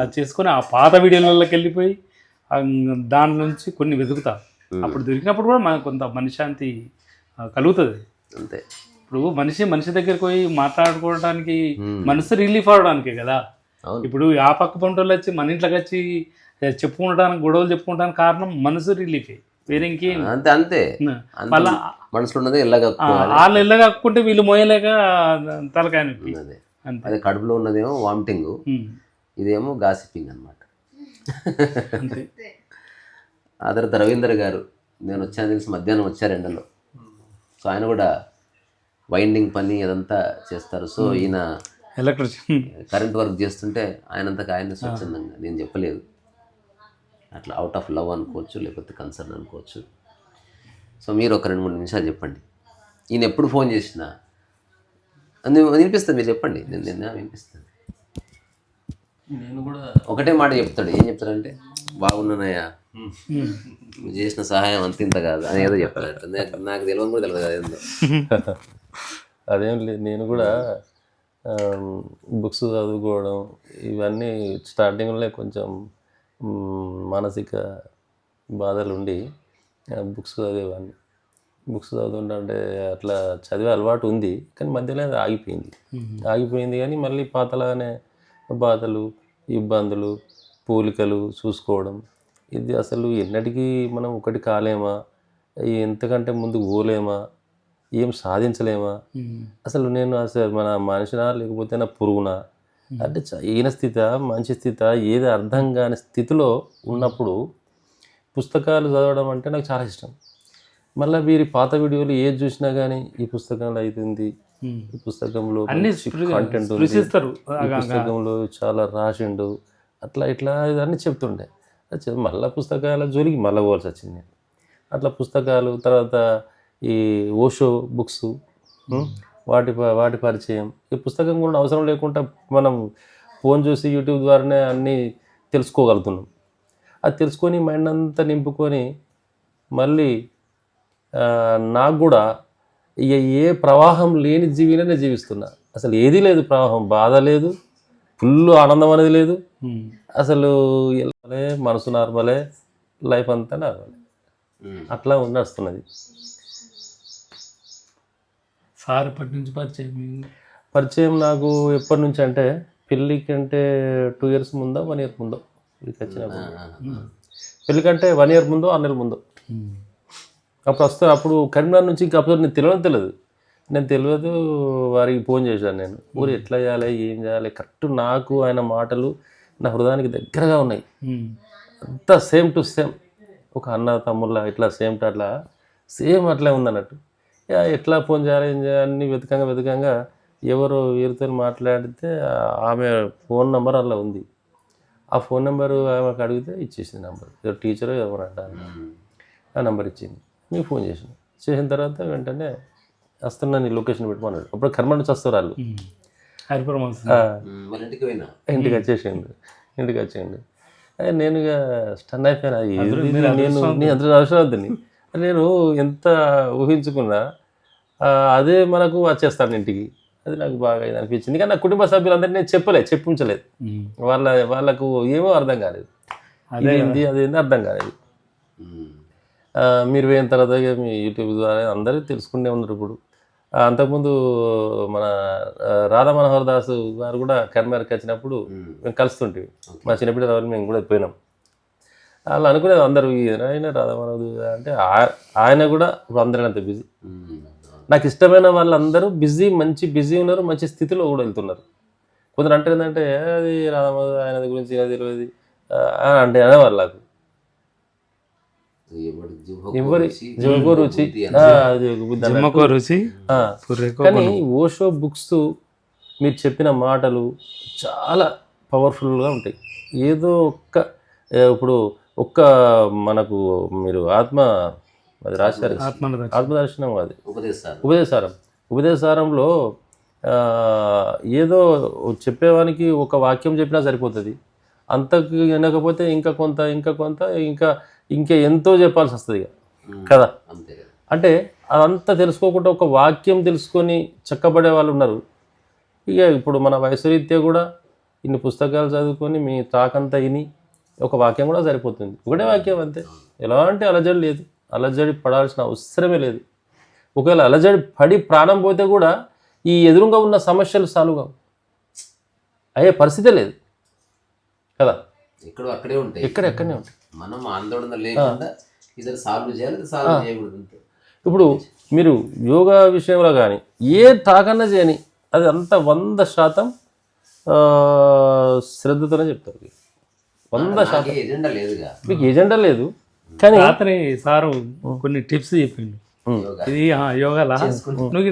Speaker 2: అది చేసుకొని ఆ పాత వీడియోలలోకి వెళ్ళిపోయి దాని నుంచి కొన్ని వెతుకుతా. అప్పుడు దొరికినప్పుడు కూడా మనకు కొంత మనశ్శాంతి కలుగుతుంది.
Speaker 1: అంతే.
Speaker 2: ఇప్పుడు మనిషి దగ్గరికి పోయి మాట్లాడుకోవడానికి మనసు రిలీఫ్ అవడానికే కదా. ఇప్పుడు ఆ పక్క పంటలు వచ్చి మన ఇంట్లోకి వచ్చి చెప్పుకుంటానికి గొడవలు చెప్పుకుంటానికి కారణం మనసు రిలీఫే, వేరే ఇంకేం.
Speaker 1: అంతే అంతే.
Speaker 2: మళ్ళీ
Speaker 1: మనసులో ఉన్నది ఎల్లగా
Speaker 2: వాళ్ళు ఎల్లగాకుంటే వీళ్ళు మోయలేక తలకాయ నొప్పి.
Speaker 1: అదే కడుపులో ఉన్నదేమో వామిటింగ్, ఇదేమో గాసిపింగ్ అనమాట. ఆ తర్వాత రవీందర్ గారు నేను వచ్చాను తెలిసి మధ్యాహ్నం వచ్చారు ఎండలో. సో ఆయన కూడా వైండింగ్ పని అదంతా చేస్తారు. సో ఈయన
Speaker 2: ఎలక్ట్రిషియన్
Speaker 1: కరెంట్ వర్క్ చేస్తుంటే ఆయనంతకు ఆయన స్వచ్ఛందంగా, నేను చెప్పలేదు, అట్లా అవుట్ ఆఫ్ లవ్ అనుకోవచ్చు, లేకపోతే కన్సర్న్ అనుకోవచ్చు. సో మీరు ఒక 2-3 నిమిషాలు చెప్పండి. ఈయన ఎప్పుడు ఫోన్ చేసినా వినిపిస్తుంది, మీరు చెప్పండి. నేను వినిపిస్తాను.
Speaker 3: నేను కూడా
Speaker 1: ఒకటే మాట చెప్తాడు. ఏం చెప్తాడంటే, బాగున్నానయ్యా, నువ్వు చేసిన సహాయం అంతింత కాదు అని ఏదో చెప్తాడు. నాకు తెలియని కూడా తెలియదు కదా ఏందో.
Speaker 4: అదేం లేదు, నేను కూడా బుక్స్ చదువుకోవడం ఇవన్నీ స్టార్టింగ్లో కొంచెం మానసిక బాధలు ఉండి బుక్స్ చదివేవాడిని. బుక్స్ చదువుతుంటే అట్లా చదివే అలవాటు ఉంది, కానీ మధ్యలో అది ఆగిపోయింది. కానీ మళ్ళీ పాతలాగానే బాధలు, ఇబ్బందులు, పోలికలు చూసుకోవడం, ఇది అసలు ఎన్నటికీ మనం ఒకటి కాలేమా, ఎంతకంటే ముందుకు పోలేమా, ఏం సాధించలేమా, అసలు మన మనిషినా లేకపోతే నా పురుగునా, అంటే ఈయన స్థితి మంచి స్థితి ఏది అర్థం కాని స్థితిలో ఉన్నప్పుడు పుస్తకాలు చదవడం అంటే నాకు చాలా ఇష్టం. మళ్ళీ వీరి పాత వీడియోలు ఏది చూసినా కానీ ఈ పుస్తకంలో అవుతుంది, ఈ పుస్తకంలో కంటెంట్ ఉంది, ఈ పుస్తకంలో చాలా రాసిండు, అట్లా ఇట్లా ఇవన్నీ చెప్తుండే. మళ్ళీ పుస్తకాల జోలికి మళ్ళీ పోవాల్సి వచ్చింది నేను. అట్లా పుస్తకాలు, తర్వాత ఈ ఓషో బుక్స్, వాటి పరిచయం. ఈ పుస్తకం కూడా అవసరం లేకుండా మనం ఫోన్ చూసి యూట్యూబ్ ద్వారానే అన్నీ తెలుసుకోగలుగుతున్నాం. అది తెలుసుకొని మైండ్ అంతా నింపుకొని మళ్ళీ నాకు కూడా ఇక ఏ ప్రవాహం లేని జీవినే జీవిస్తున్నా. అసలు ఏదీ లేదు ప్రవాహం, బాధ లేదు, ఫుల్ ఆనందం అనేది లేదు. అసలు వెళ్ళాలి, మనసు నార్మలే, లైఫ్ అంతా నార్మలే, అట్లా నడుస్తున్నది.
Speaker 2: సార్ ఎప్పటి నుంచి
Speaker 4: పరిచయం నాకు ఎప్పటి నుంచి అంటే పెళ్ళికి అంటే 2 years ముందో 1 year ముందో పెళ్ళికి వచ్చినప్పుడు. పెళ్ళికంటే 1 year ముందో 6 నెలల ముందో అప్పుడు కరీంనగర్ నుంచి ఇంకా అప్పుడు నేను తెలియదు. వారికి ఫోన్ చేశాను. నేను ఊరు ఎట్లా చేయాలి, ఏం చేయాలి, కరెక్ట్ నాకు ఆయన మాటలు నా హృదయానికి దగ్గరగా ఉన్నాయి. అంతా సేమ్ టు సేమ్, ఒక అన్న తమ్ముళ్ళ ఇట్లా సేమ్ టు అట్లా సేమ్ అట్లా ఉందన్నట్టు. ఎట్లా ఫోన్ చేయాలి, ఏం చేయాలి అన్నీ వెతకంగా ఎవరు వీరితో మాట్లాడితే ఆమె ఫోన్ నెంబర్ అలా ఉంది. ఆ ఫోన్ నెంబరు ఆమెకు అడిగితే ఇచ్చేసింది నెంబర్. టీచర్ ఎవరంట ఆ నెంబర్ ఇచ్చింది. మీకు ఫోన్ చేసిన తర్వాత వెంటనే వస్తున్నా, నీ లొకేషన్ పెట్టుకున్నాడు. అప్పుడు కర్మ నుంచి వస్తారు వాళ్ళు. ఇంటికి వచ్చేసిండు. నేను ఇక స్టన్ అయిపోయినా. నేను అంత అవసరం వద్దని నేను ఎంత ఊహించుకున్నా అదే మనకు వచ్చేస్తాను ఇంటికి. అది నాకు బాగా ఇది అనిపించింది. కానీ నా కుటుంబ సభ్యులందరినీ నేను చెప్పించలేదు. వాళ్ళకు ఏమో అర్థం కాలేదు, అదేంది అర్థం కాలేదు. మీరు పోయిన తర్వాత మీ యూట్యూబ్ ద్వారా అందరూ తెలుసుకుంటే ఉన్నారు. ఇప్పుడు అంతకుముందు మన రాధా మనోహర్ దాస్ గారు కూడా కరీంనగర్కి వచ్చినప్పుడు మేము కలుస్తుంటే మా చిన్నపిల్లల వాళ్ళు మేము కూడా పోయినాం. వాళ్ళు అనుకునేది అందరూ ఆయన రాధా మనోహర్ అంటే ఆయన కూడా ఇప్పుడు అందరూ అంత బిజీ. నాకు ఇష్టమైన వాళ్ళందరూ మంచి బిజీ ఉన్నారు, మంచి స్థితిలో కూడా వెళ్తున్నారు. కొందరు అంటే ఏంటంటే అది రాధా మనోహర్ ఆయన గురించి తెలియదు అంటే అనేవాళ్ళు నాకు. కానీ ఓషో బుక్స్ మీరు చెప్పిన మాటలు చాలా పవర్ఫుల్గా ఉంటాయి. ఏదో ఇప్పుడు మనకు మీరు ఆత్మ అది రాశారు, ఆత్మదర్శనం అది ఉపదేశారంలో ఏదో చెప్పేవానికి ఒక వాక్యం చెప్పినా సరిపోతుంది, అంతకు వినకపోతే ఇంకా కొంత ఇంకా ఎంతో చెప్పాల్సి వస్తుంది కదా. అంటే అదంతా తెలుసుకోకుండా ఒక వాక్యం తెలుసుకొని చక్కబడే వాళ్ళు ఉన్నారు. ఇక ఇప్పుడు మన వయసురీత్యా కూడా ఇన్ని పుస్తకాలు చదువుకొని మీ తాకంతా విని ఒక వాక్యం కూడా సరిపోతుంది, ఒకటే వాక్యం అంతే. ఎలాంటి అలజడి లేదు, అలజడి పడాల్సిన అవసరమే లేదు. ఒకవేళ అలజడి పడి ప్రాణం పోతే కూడా ఈ ఎదురుగా ఉన్న సమస్యలు సాల్వ్ కావు, అయ్యే పరిస్థితే లేదు కదా.
Speaker 1: అక్కడే ఉంటాయి,
Speaker 4: ఎక్కడెక్కడనే ఉంటాయి.
Speaker 1: మనం ఆందోళన లేకుండా ఇద్దరు సాల్వ్ చేయాలి, సాల్వ్ చేయకూడదు.
Speaker 4: ఇప్పుడు మీరు యోగా విషయంలో కానీ ఏ టాకన్నా చేయని అది అంత 100% శ్రద్ధతోనే చెప్తారు. 100%
Speaker 1: ఎజెండా లేదుగా,
Speaker 4: మీకు ఎజెండా లేదు. కానీ
Speaker 2: రాత్రి సారు కొన్ని టిప్స్ చెప్పిండు, ఇది యోగాలా నువ్వు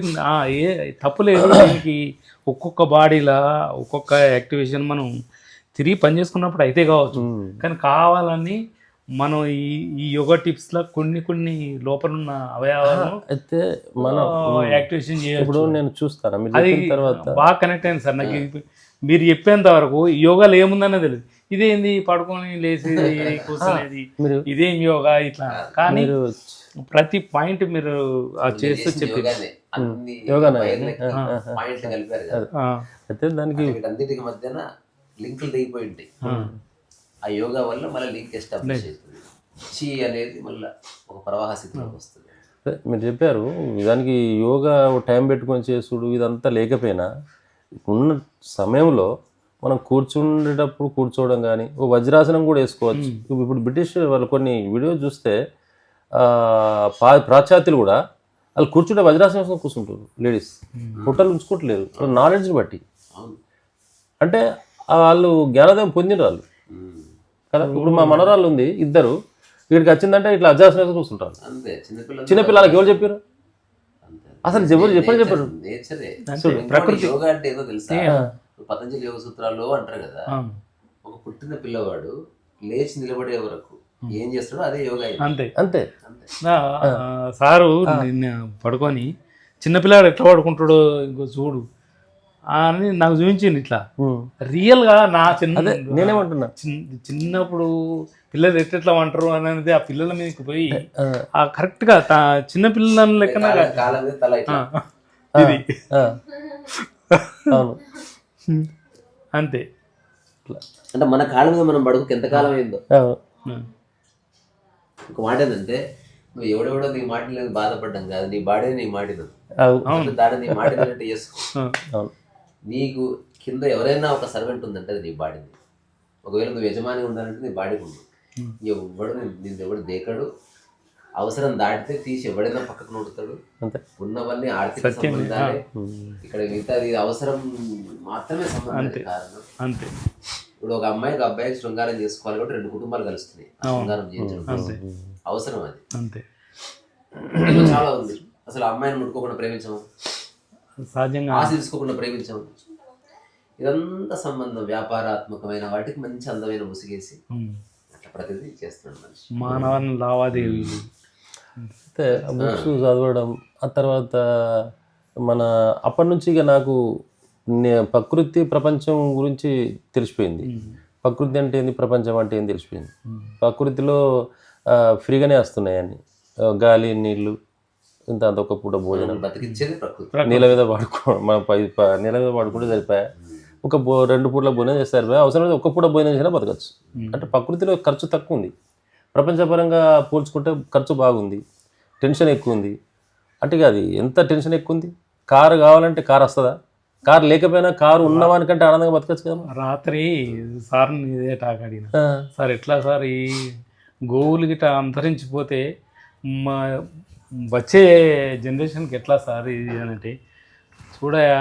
Speaker 2: ఏ తప్పులేదు, దీనికి ఒక్కొక్క బాడీలా ఒక్కొక్క యాక్టివేషన్ మనం తిరిగి పని చేసుకున్నప్పుడు అయితే కావచ్చు, కానీ కావాలని మనం ఈ యోగా టిప్స్ లో కొన్ని లోపల ఉన్న అవయవాలను
Speaker 4: అయితే మనం
Speaker 2: యాక్టివేషన్ చేయాలి.
Speaker 4: ఇప్పుడు నేను చూస్తాను మీరు
Speaker 2: అది
Speaker 4: చెప్పిన తర్వాత
Speaker 2: బాగా కనెక్ట్ అయింది సార్ నాకు. మీరు చెప్పేంత వరకు యోగాలో ఏముందనే తెలియదు, ఇదేంది పడుకొని లేచి కూర్చునేది ఇదేం యోగా ఇట్లా, కానీ ప్రతి పాయింట్ మీరు చేస్తూ చెప్పారు.
Speaker 4: అయితే దానికి
Speaker 1: అన్నిటికి మధ్యన లింకులు దిగిపోయి ఉంటాయి. ఆ యోగా వల్ల మళ్ళీ లింక్ ఎస్టాబ్లిష్ అవుతుంది, చి అనేది మళ్ళీ ఒక ప్రవాహ స్థితిలోకి వస్తుంది.
Speaker 4: మీరు చెప్పారు దానికి యోగా టైం పెట్టుకొని చేసుడు ఇదంతా లేకపోయినా ఉన్న సమయంలో మనం కూర్చుండేటప్పుడు కూర్చోవడం కానీ ఓ వజ్రాసనం కూడా వేసుకోవచ్చు. ఇప్పుడు బ్రిటిష్ వాళ్ళు కొన్ని వీడియోస్ చూస్తే పాశ్చాత్యులు కూడా వాళ్ళు కూర్చుంటే వజ్రాసనం వేసుకొని కూర్చుంటారు, లేడీస్ పుట్టలు ఉంచుకోవట్లేదు నాలెడ్జ్ని బట్టి. అంటే వాళ్ళు జ్ఞానోదయం పొందిన వాళ్ళు కదా. ఇప్పుడు మా మనవరాళ్ళు ఉంది, ఇద్దరు ఇక్కడికి వచ్చిందంటే ఇట్లా వజ్రాసనం వేసుకొని కూర్చుంటారు. చిన్నపిల్లలకి ఎవరు చెప్పారు అసలు? చెప్పారు
Speaker 1: ప్రకృతి యోగా అంటే ఏదో తెలుసా, పతంజలి యోగ సూత్రాల్లో అంటారు కదా, ఒక పుట్టిన పిల్లవాడు లేచి నిలబడే వరకు ఏం చేస్తాడో అదే యోగా.
Speaker 2: అంతే అంతే. సారు నిన్న పడుకొని చిన్నపిల్లాడు ఎట్లా పడుకుంటాడో ఇంకో చూడు అని నాకు చూపించింది. ఇట్లా రియల్గా నా
Speaker 4: నేనేమంటున్నా
Speaker 2: చిన్నప్పుడు పిల్లలు ఎట్లా అంటారు అనేది ఆ పిల్లల మీదకి పోయి ఆ కరెక్ట్గా చిన్న పిల్లల లెక్కన ఇది అంతే.
Speaker 1: అంటే మన కాళ్ళ మీద మనం పడుకు ఎంతకాలం అయిందో. ఒక మాట ఏంటంటే, నువ్వు ఎవడెవడో నీ మాట లేదు బాధపడ్డాం కాదు, నీ బాడీ నీ మాటినదు, దాన్ని నీ మాటినట్టు చేసుకో. నీకు కింద ఎవరైనా ఒక సర్వెంట్ ఉందంటే అది నీ బాడీని. ఒకవేళ నువ్వు యజమాని ఉండాలంటే నీ బాడీకి ఉండు. ఎవడు నిన్ను ఎవడు దేకాడు, అవసరం దాటితే తీసి ఎవడైనా పక్కకు నొడుతాడు. ఉన్నవన్నీ ఆర్థిక సంబంధాలే, ఇక్కడ మిగతాది అవసరం మాత్రమే సంబంధం కారణం.
Speaker 2: అంతే.
Speaker 1: ఇప్పుడు ఒక అమ్మాయికి అబ్బాయికి శృంగారం చేసుకోవాలి కాబట్టి 2 కుటుంబాలు కలుస్తున్నాయి, శృంగారం చేయించడం అవసరం. అది
Speaker 2: అంతే
Speaker 1: చాలా ఉంది. అసలు అమ్మాయిని ముట్టుకోకుండా ప్రేమించము,
Speaker 2: సహజంగా
Speaker 1: ఆశ తీసుకోకుండా ప్రేమించము. ఇదంతా సంబంధం వ్యాపారాత్మకమైన వాటికి మంచి అందమైన ముసిగేసి అట్లా ప్రతిదీ చేస్తున్నాడు మనిషి.
Speaker 2: మానవ లావాదేవీలు
Speaker 4: అయితే బుక్స్ చదవడం, ఆ తర్వాత మన అప్పటి నుంచి ఇక నాకు ప్రకృతి ప్రపంచం గురించి తెలిసిపోయింది. ప్రకృతి అంటే ఏంది, ప్రపంచం అంటే ఏంది తెలిసిపోయింది. ప్రకృతిలో ఫ్రీగానే వస్తున్నాయి అన్ని, గాలి నీళ్ళు, ఇంత ఒక పూట భోజనం,
Speaker 1: బతికించేది ప్రకృతి.
Speaker 4: నీళ్ళ మీద మన నీళ్ళ మీద పడుకుంటే సరిపోయా, ఒక 2 పూట్ల భోజనం చేస్తే సరిపోయా, అవసరమైతే 1 పూట భోజనం చేసినా బతకచ్చు. అంటే ప్రకృతిలో ఖర్చు తక్కువ ఉంది, ప్రపంచపరంగా పోల్చుకుంటే ఖర్చు బాగుంది, టెన్షన్ ఎక్కువ ఉంది. అంటే అది ఎంత టెన్షన్ ఎక్కువ ఉంది. కారు కావాలంటే కారు వస్తుందా? కారు లేకపోయినా కారు ఉన్నవానికంటే ఆనందంగా బతకచ్చు కదా.
Speaker 2: రాత్రి సార్ని ఇదే టాక్ అడిగిన, సార్ ఎట్లా సార్ ఈ గోవులు గిట్ట అంతరించిపోతే మా వచ్చే జనరేషన్కి ఎట్లా సార్ ఇది అంటే, చూడయా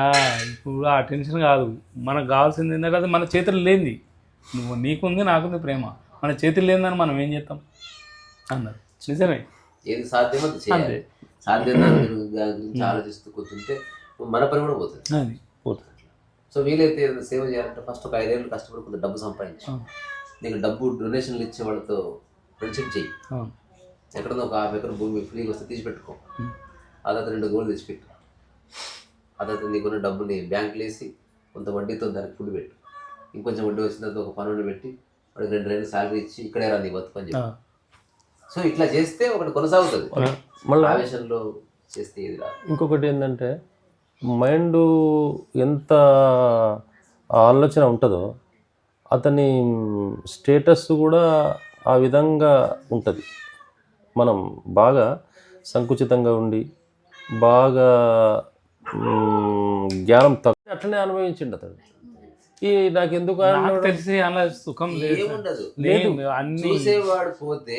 Speaker 2: ఇప్పుడు ఆ టెన్షన్ కాదు, మనకు కావాల్సింది ఏంటంటే అది మన చేతులు లేనిది. నీకుంది నాకుంది ప్రేమ, మన చేతులు లేనిదని మనం ఏం చేస్తాం అన్నారు. నిజమే,
Speaker 1: ఏది సాధ్యమో అంతే. సాధ్యం గురించి ఆలోచిస్తూ కూర్చుంటే మన పని కూడా పోతుంది. సో వీలైతే సేవ చేయాలంటే ఫస్ట్ ఒక 5 ఏళ్ళు కష్టపడి కొంత డబ్బు సంపాదించు. నీకు డబ్బు డొనేషన్లు ఇచ్చే వాళ్ళతో ఫ్రెండ్షిప్ చెయ్యి, ఎక్కడన్నా ఒక 50 ఎకరం భూమి ఫ్రీగా వస్తే తీసి పెట్టుకో, అదొక 2 గోళ్ళు తెచ్చిపెట్టు, అదొక నీకున్న డబ్బుని బ్యాంకులు వేసి కొంత వడ్డీతో దానికి ఫుడ్ పెట్టు, ఇంకొంచెం వడ్డీ వచ్చిన తర్వాత ఒక పనుని పెట్టి వాడికి 2 నెలలు శాలరీ ఇచ్చి ఇక్కడే రా నీ బతుకు అని చెప్పి. సో ఇట్లా చేస్తే ఒకటి కొనసాగుతుంది. మళ్ళీ ఆవేశంలో చేస్తే ఏది రాదు.
Speaker 4: ఇంకొకటి ఏంటంటే మైండ్ ఎంత ఆలోచన ఉంటుందో అతని స్టేటస్ కూడా ఆ విధంగా ఉంటుంది. మనం బాగా సంకుచితంగా ఉండి బాగా జ్ఞానం తక్కువ అట్లనే అనుభవించిండు అతడు. ఈ నాకు ఎందుకు
Speaker 2: తెలిసి అలా సుఖం
Speaker 1: ఏముండదు, చూసేవాడు పోతే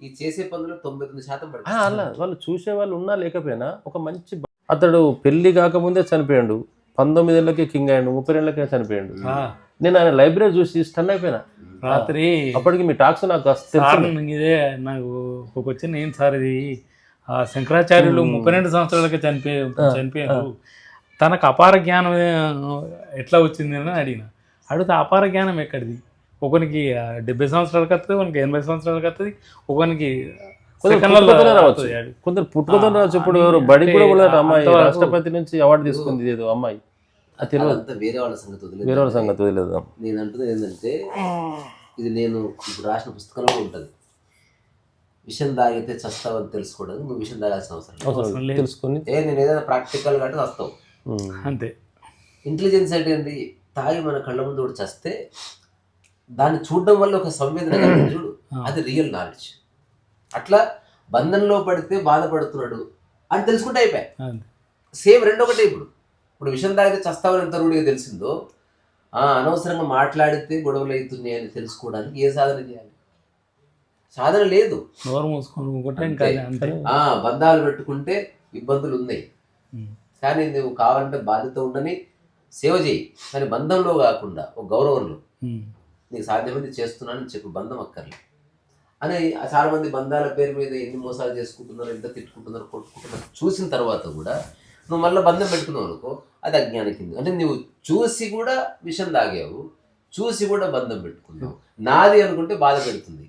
Speaker 1: ఈ చేసే పనులు 99% పడుతుంది.
Speaker 4: అలా వాళ్ళు చూసే వాళ్ళు ఉన్నా లేకపోయినా ఒక మంచి అతడు పెళ్లి కాకముందే చనిపోయాడు, 19 ఏళ్ళకే కింగ్ అయ్యాడు, 30 ఏళ్ళకే చనిపోయాడు. నేను ఆయన లైబ్రరీ చూసి స్టన్ అయిపోయినా.
Speaker 2: రాత్రి
Speaker 4: అప్పటికి మీ టాక్స్ నాకు
Speaker 2: ఇదే నాకు ఒక వచ్చిన ఏం సార్ ఇది శంకరాచార్యులు 32 సంవత్సరాలకే చనిపోయారు, తనకు అపార జ్ఞానం ఎట్లా వచ్చింది అని అడిగిన. అడిగితే అపార జ్ఞానం ఎక్కడిది, ఒకనికి 70 సంవత్సరాలకు వస్తుంది, ఒకనికి 80 సంవత్సరాలకు వస్తుంది, ఒకనికి
Speaker 4: కొందరు పుట్టుకతో రావచ్చు. ఇప్పుడు ఎవరు బడి కూడా అమ్మాయి రాష్ట్రపతి నుంచి అవార్డు తీసుకుంది ఏదో అమ్మాయి,
Speaker 1: వేరే వాళ్ళ సంగతి వదిలేదు,
Speaker 4: వేరే వాళ్ళ సంగతి వదిలేదు.
Speaker 1: నేను అంటున్నది ఏంటంటే ఇది నేను ఇప్పుడు రాసిన పుస్తకంలో ఉంటుంది, విషయం తాగితే చస్తావని తెలుసుకోవడానికి నువ్వు విషయం తాగాల్సిన అవసరం లేదు,
Speaker 4: తెలుసుకుని
Speaker 1: నేను ఏదైనా ప్రాక్టికల్ అంటే వస్తావు
Speaker 2: అంతే.
Speaker 1: ఇంటెలిజెన్స్ అంటే ఏంటి, తాగి మన కళ్ళ ముందు ఒకటి చస్తే దాన్ని చూడడం వల్ల ఒక సంవేదన కలిగింది చూడు, అది రియల్ నాలెడ్జ్. అట్లా బంధంలో పడితే బాధపడుతున్నాడు అని తెలుసుకుంటే అయిపోయాయి. సేమ్ రెండొకటే. ఇప్పుడు విషయం తాగితే చస్తావని ఎంత రూఢిగా తెలిసిందో, అనవసరంగా మాట్లాడితే గొడవలు అవుతున్నాయి అని తెలుసుకోవడానికి ఏ సాధన చేయాలి? సాధన లేదు. బంధాలు పెట్టుకుంటే ఇబ్బందులు ఉన్నాయి, కానీ నువ్వు కావాలంటే బాధ్యత ఉండని సేవ చేయి, కానీ బంధంలో కాకుండా ఒక గౌరవంలో నీకు సాధ్యమైంది చేస్తున్నానని చెప్పు, బంధం అక్కర్లేదు అని. చాలా మంది బంధాల పేరు మీద ఎన్ని మోసాలు చేసుకుంటున్నారు, ఎంత తిట్టుకుంటున్నారు, కొట్టుకుంటున్నారు చూసిన తర్వాత కూడా నువ్వు మళ్ళీ బంధం పెట్టుకున్నావు అనుకో, అది అజ్ఞానం కింద. అంటే నువ్వు చూసి కూడా విషం తాగావు, చూసి కూడా బంధం పెట్టుకున్నావు. నాది అనుకుంటే బాధ పెడుతుంది.